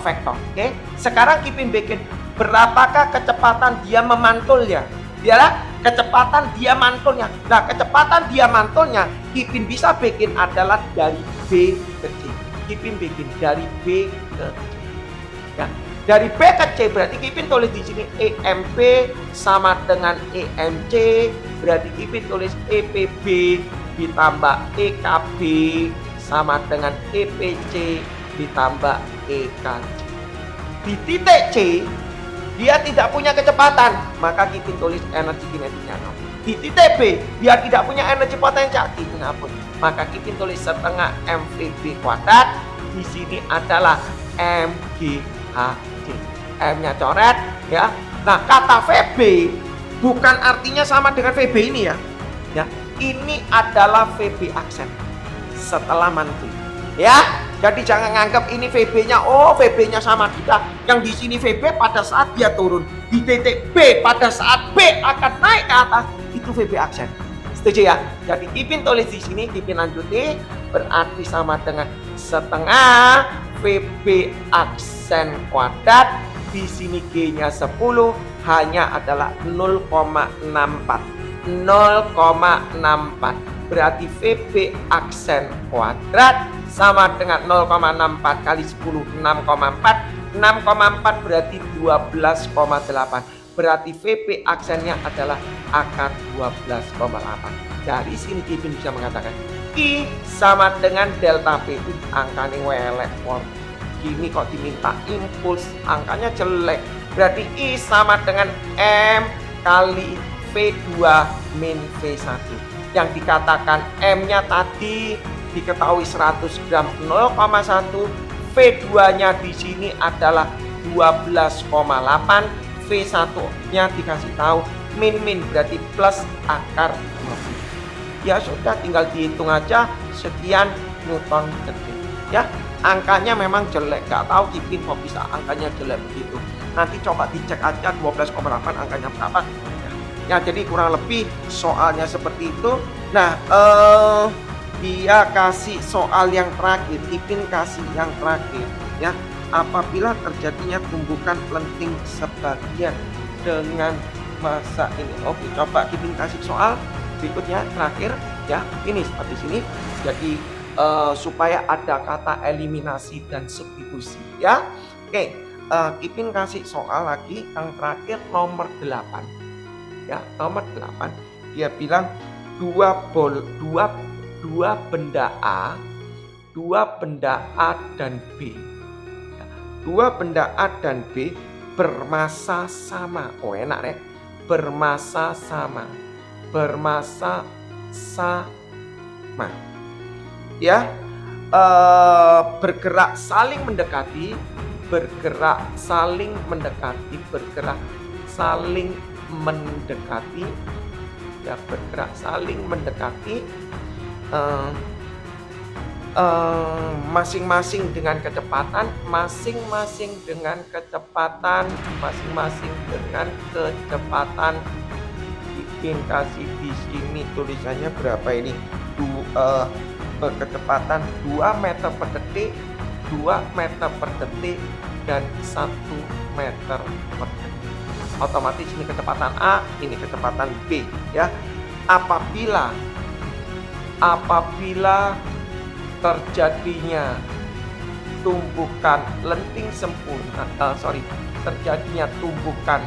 vektor. Oke. Sekarang Kipin bikin berapakah kecepatan dia memantulnya? Dialah kecepatan dia mantulnya. Nah, kecepatan dia mantulnya Kipin bisa bikin adalah dari B ke C. Kipin bikin dari B ke C. Ya, dari B ke C berarti Kipin tulis di sini EMP sama dengan EMC, berarti Kipin tulis EPB ditambah EKB sama dengan EPC ditambah EKC. Di titik C dia tidak punya kecepatan, maka Kipin tulis energi kinetiknya 0. di titik B dia tidak punya energi potensial, itu ngapun. Maka kita tulis setengah MVB kuadrat. Di sini adalah MGHD. M-nya coret ya. Nah, kata VB bukan artinya sama dengan VB ini ya. Ya, ini adalah VB aksen setelah mantul. Ya, jadi jangan nganggap ini VB-nya, oh VB-nya sama tidak. Yang di sini VB pada saat dia turun di titik B, pada saat B akan naik ke atas, itu VB aksen. Setuju ya? Jadi Ipin tulis di sini, Ipin lanjuti, berarti sama dengan setengah VB aksen kuadrat. Di sini G-nya 10, hanya adalah 0,64. 0,64. Berarti VB aksen kuadrat sama dengan 0,64 kali 10, 6,4. 6,4 berarti 12,8. Berarti VB aksennya adalah akar 12,8. Dari sini Ipin bisa mengatakan I sama dengan delta P. Angkanya welek. Gini kok diminta impuls, angkanya jelek. Berarti I sama dengan M kali V2 min V1. Yang dikatakan M-nya tadi diketahui 100 gram 0,1, V2-nya di sini adalah 12,8, V1-nya dikasih tahu min berarti plus akar 20. Ya sudah, tinggal dihitung aja sekian Newton detik. Ya, angkanya memang jelek, nggak tahu Ipin kok bisa angkanya jelek begitu. Nanti coba dicek aja 12,8 angkanya berapa. Ya, jadi kurang lebih soalnya seperti itu. Nah, dia kasih soal yang terakhir, Ipin kasih yang terakhir ya. Apabila terjadinya tumbukan lenting sebagian dengan masa ini. Oke, coba Ipin kasih soal berikutnya terakhir ya. Ini seperti sini. Jadi supaya ada kata eliminasi dan substitusi ya. Oke, Ipin kasih soal lagi yang terakhir nomor 8 ya. Nomor 8 dia bilang dua benda A dan B. Dua benda A dan B bermassa sama. Oh enak ya. Bermassa sama. Ya, bergerak saling mendekati, ya, bergerak saling mendekati, masing-masing dengan kecepatan, Bikin kasih di sini tulisannya berapa ini? Kecepatan 2 meter per detik, 2 meter per detik, dan 1 meter per detik. Otomatis ini kecepatan A, ini kecepatan B ya. Apabila terjadinya tumbukan lenting sempurna, terjadinya tumbukan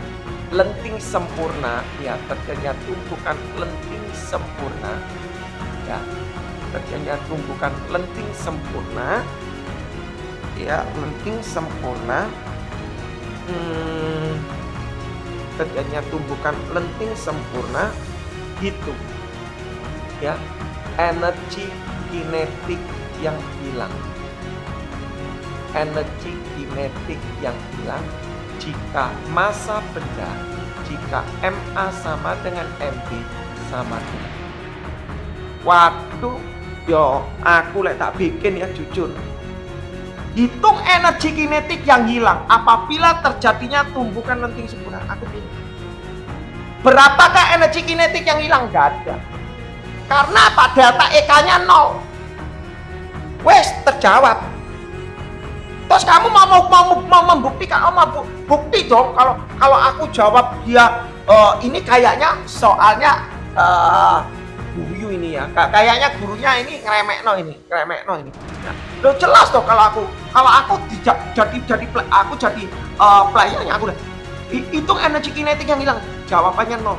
lenting sempurna ya, terjadinya tumbukan lenting sempurna ya, terjadinya tumbukan lenting sempurna ya, lenting sempurna, terjadinya tumbukan lenting sempurna gitu ya, energi kinetik yang hilang, energi kinetik yang hilang jika massa benda, jika MA sama dengan MB sama dengan. Waduh, yo aku tak bikin ya jujur. Hitung energi kinetik yang hilang apabila terjadinya tumbukan lenting sempurna. Aku pilih. Berapakah energi kinetik yang hilang? Gak ada. Karena apa? Data EK-nya 0. Wes terjawab. Terus kamu mau membuktikan? Oh, bukti dong. Kalau aku jawab dia ini kayaknya soalnya guyu ini ya. Kayaknya gurunya ini ngeremekno ini. Nah, lo jelas dong kalau aku jadi playernya aku udah hitung energi kinetik yang hilang. Jawabannya 0.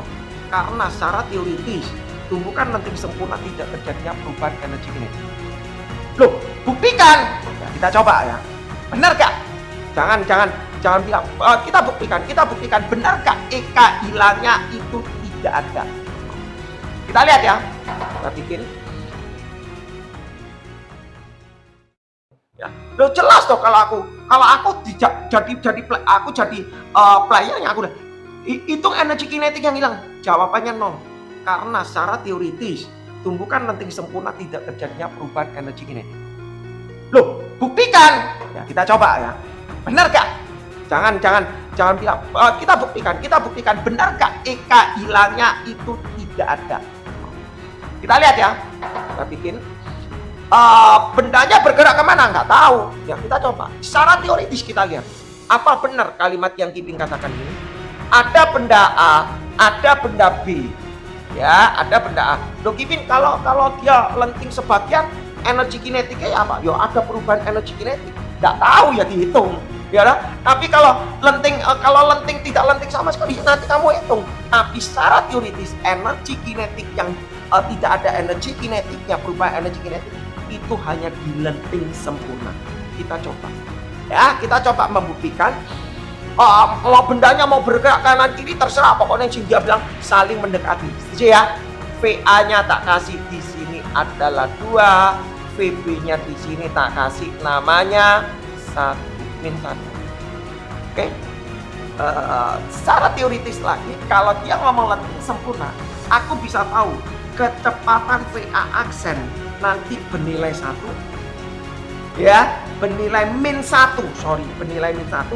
Karena secara teoritis tumbukan lenting sempurna tidak terjadinya perubahan energi kinetik. Loh, buktikan. Ya, kita coba ya. Benar gak? Jangan bilang kita buktikan. Benar gak EK hilangnya itu tidak ada? Kita lihat ya. Kita bikin. Ya, lo jelas toh kalau aku jadi playernya aku udah hitung energi kinetik yang hilang. Jawabannya 0. Karena secara teoritis tumbukan lenting sempurna tidak terjadinya perubahan energi kinetik. Loh, buktikan. Ya, kita coba ya. Benar gak? Jangan bilang kita buktikan benar gak EK hilangnya itu tidak ada. Kita lihat ya. Kita bikin bendanya bergerak kemana? Nggak tahu. Ya, kita coba. Secara teoritis kita lihat. Apa benar kalimat yang Kipin katakan ini? Ada benda A, ada benda B. Ya, ada benda A. Loh Kipin, kalau dia lenting sebagian, energi kinetiknya apa? Ya ada perubahan energi kinetik. Nggak tahu ya dihitung. Ya lah. Tapi kalau lenting tidak lenting sama sekali, nanti kamu hitung. Tapi secara teoritis energi kinetik yang tidak ada energi kinetiknya, perubahan energi kinetik itu hanya di lenting sempurna. Kita coba. Ya, kita coba membuktikan. Mau bendanya mau bergerak kanan kiri terserah, pokoknya dia bilang saling mendekati. Setuju ya? VA-nya tak kasih di sini adalah 2, VB-nya di sini tak kasih namanya 1 min 1. Oke? Secara teoritis lagi, kalau dia ngomong lenting sempurna, aku bisa tahu kecepatan VA aksen nanti bernilai 1. Ya, bernilai min 1. Bernilai min 1.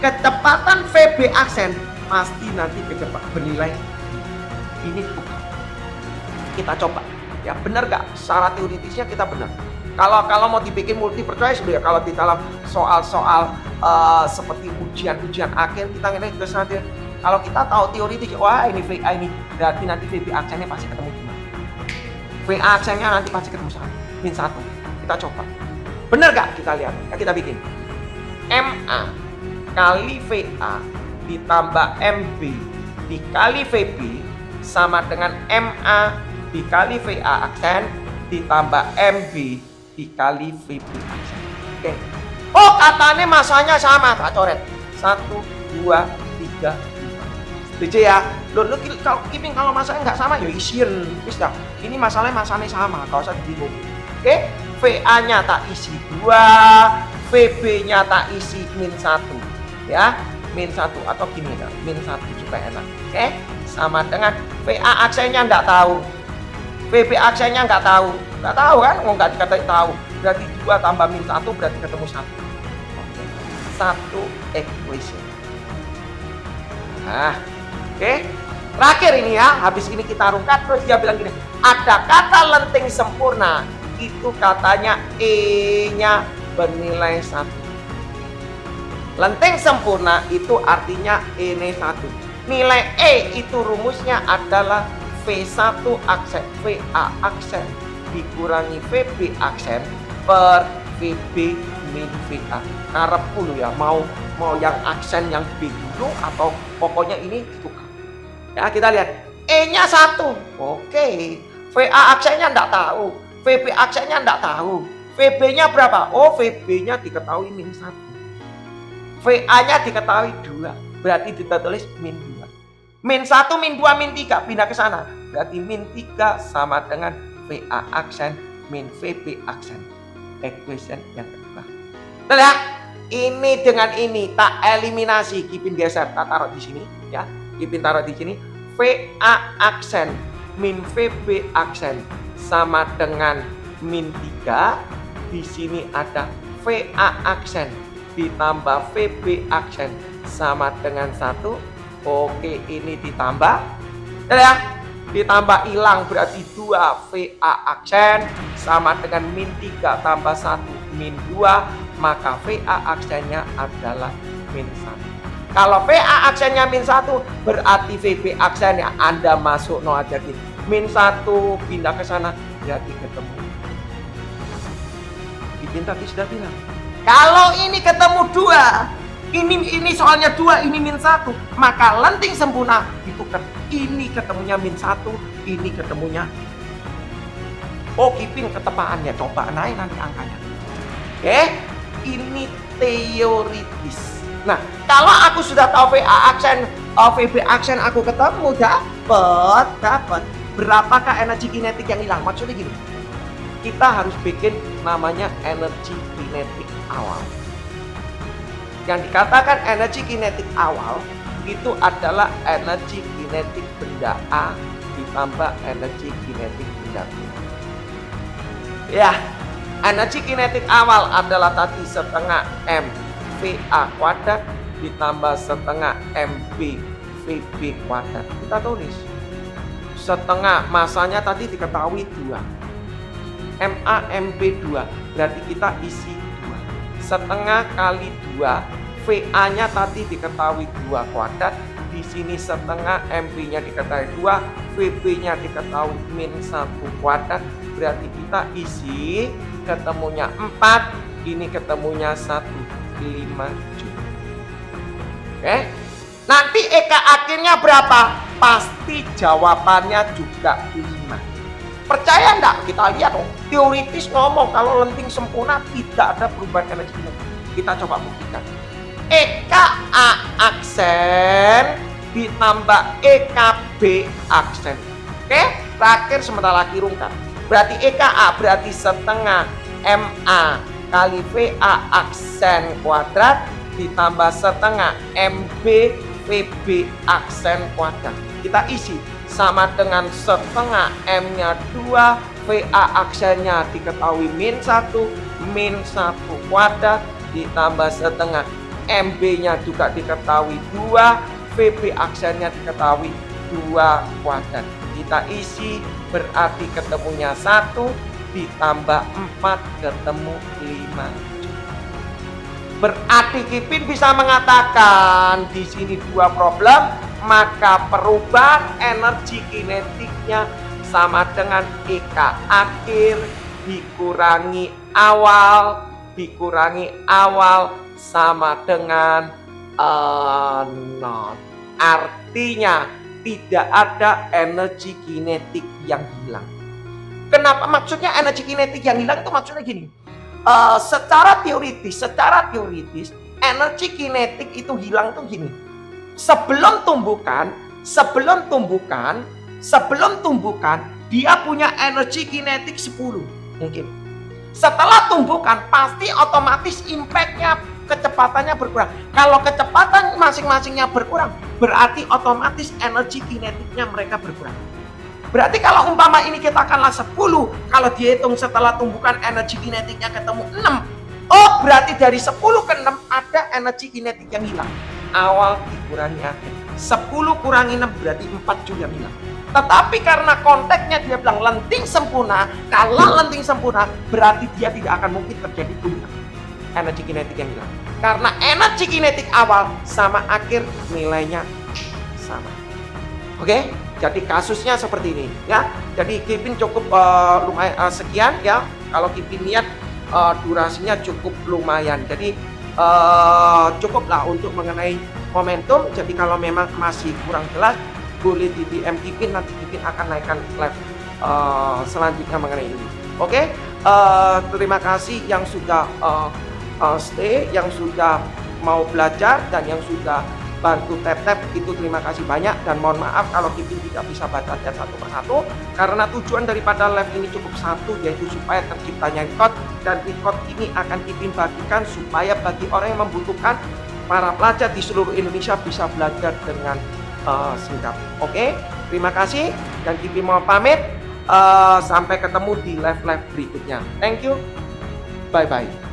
Kecepatan VB aksen pasti nanti bernilai ini bukan. Kita coba ya, benar gak? Secara teoritisnya kita benar. Kalau mau dibikin multiple choice ya, kalau di dalam soal-soal seperti ujian akhir kita ngelihat terus nanti kalau kita tahu teoritis, wah ini VA ini berarti nanti VB aksennya pasti ketemu gimana? VA aksennya nanti pasti ketemu min 1. Kita coba. Benar gak? Kita lihat. Ya, kita bikin MA kali VA ditambah MB dikali VB sama dengan MA dikali VA aksen ditambah MB dikali VB aksen. Oke. Oh, katanya masanya sama, tak coret. 1, 2, 3, 4. Setuju ya? Loh, kalau masanya nggak sama ya isian. Wis dah. Ini masanya sama, enggak usah bingung. Oke? VA-nya tak isi 2, VB-nya tak isi min 1. Ya, min 1 atau gini ya, min 1 supaya enak. Oke, sama dengan VA aksennya enggak tahu, VB aksennya enggak tahu kan? Enggak dikatain tahu. Berarti 2 tambah min 1 berarti ketemu 1. Oke, 1 equation. Nah, oke. Terakhir ini ya, habis ini kita rungkat terus dia bilang gini, ada kata lenting sempurna, itu katanya E-nya bernilai 1. Lenting sempurna itu artinya E-nya 1. Nilai E itu rumusnya adalah V1 aksen VA aksen dikurangi VB aksen per VB min VA. Karepku ya, mau yang aksen yang B dulu atau pokoknya ini tukar. Ya, kita lihat E-nya 1. Oke. VA aksennya enggak tahu. VB aksennya enggak tahu. VB-nya berapa? Oh, VB-nya diketahui min 1. VA-nya diketahui 2, berarti kita tulis min 2. Min 1, min 2, min 3, pindah ke sana. Berarti min 3 sama dengan VA aksen min VB aksen. Equation yang kedua. Betul ya? Ini dengan ini tak eliminasi, Kipin geser, tak taruh di sini ya. Kipin taruh di sini. VA aksen min VB aksen sama dengan min 3. Di sini ada VA aksen ditambah VB aksen sama dengan 1. Oke, ini ditambah ya, ditambah hilang berarti 2 VA aksen sama dengan min 3 tambah 1 min 2, maka VA aksennya adalah min 1. Kalau VA aksennya min 1 berarti VB aksennya Anda masuk no aja di min 1 pindah ke sana berarti ketemu. Kipin tadi sudah bilang kalau ini ketemu 2, ini soalnya 2, ini min 1, maka lenting sempurna ditukar. Ini ketemunya min 1, ini ketemunya. Oh, Kipin ketepaannya, coba naik nanti angkanya. Oke, ini teoritis. Nah, kalau aku sudah tahu VA aksen, VB aksen aku ketemu, dapat. berapakah energi kinetik yang hilang? Maksudnya gini, kita harus bikin namanya energi kinetik awal. Yang dikatakan energi kinetik awal itu adalah energi kinetik benda A ditambah energi kinetik benda B. Ya, energi kinetik awal adalah tadi setengah MVA kuadrat ditambah setengah MB VB kuadrat. Kita tulis setengah, masanya tadi diketahui 2, MA MB 2, berarti kita isi 2. Setengah kali 2, VA nya tadi diketahui 2 kuadrat, di sini setengah, MB nya diketahui 2, VB nya diketahui min 1 kuadrat, berarti kita isi ketemunya 4, ini ketemunya 1, 5 Joule. Oke, nanti EK akhirnya berapa? Pasti jawabannya juga 5. Percaya enggak? Kita lihat dong. Teoritis ngomong kalau lenting sempurna tidak ada perubahan energi kinetik. Kita coba buktikan. EKA aksen ditambah EKB aksen. Oke, terakhir sebentar lagi rungkat. Berarti EKA berarti setengah MA kali VA aksen kuadrat ditambah setengah MB VB aksen kuadrat. Kita isi sama dengan setengah M-nya 2, VA aksennya diketahui min 1 kuadrat ditambah setengah MB-nya juga diketahui 2, VB aksennya diketahui 2 kuadrat. Kita isi berarti ketemunya 1 ditambah 4 ketemu 5. Berarti Kipin bisa mengatakan di sini 2 problem, maka perubahan energi kinetiknya sama dengan EK akhir dikurangi awal sama dengan 0. Artinya tidak ada energi kinetik yang hilang. Kenapa? Maksudnya energi kinetik yang hilang itu maksudnya gini. Secara teoritis energi kinetik itu hilang tuh gini. Sebelum tumbukan dia punya energi kinetik 10 mungkin. Setelah tumbukan pasti otomatis impact-nya, kecepatannya berkurang. Kalau kecepatan masing-masingnya berkurang, berarti otomatis energi kinetiknya mereka berkurang. Berarti kalau umpama ini kita katakanlah 10, kalau dihitung setelah tumbukan energi kinetiknya ketemu 6. Oh, berarti dari 10 ke 6 ada energi kinetik yang hilang. Awal dikurangi akhir. 10 kurangi 6 berarti 4 Joule yang hilang. Tetapi karena konteksnya dia bilang lenting sempurna, kalau lenting sempurna berarti dia tidak akan mungkin terjadi puncak energi kinetik yang hilang. Karena energi kinetik awal sama akhir nilainya sama. Oke, jadi kasusnya seperti ini ya. Jadi Kipin cukup lumayan sekian ya. Kalau Kipin lihat durasinya cukup lumayan. Jadi cukuplah untuk mengenai momentum. Jadi kalau memang masih kurang jelas, boleh di DM Kipin, nanti Kipin akan naikkan live selanjutnya mengenai ini. Oke, terima kasih yang sudah stay, yang sudah mau belajar dan yang sudah bantu tap-tap, itu terima kasih banyak. Dan mohon maaf kalau Kipin tidak bisa baca chat satu persatu, karena tujuan daripada live ini cukup satu, yaitu supaya terciptanya record, dan record ini akan Kipin bagikan supaya bagi orang yang membutuhkan, para pelajar di seluruh Indonesia bisa belajar dengan singkat. Oke, terima kasih dan Kipin mau pamit. Sampai ketemu di live-live berikutnya. Thank you, bye-bye.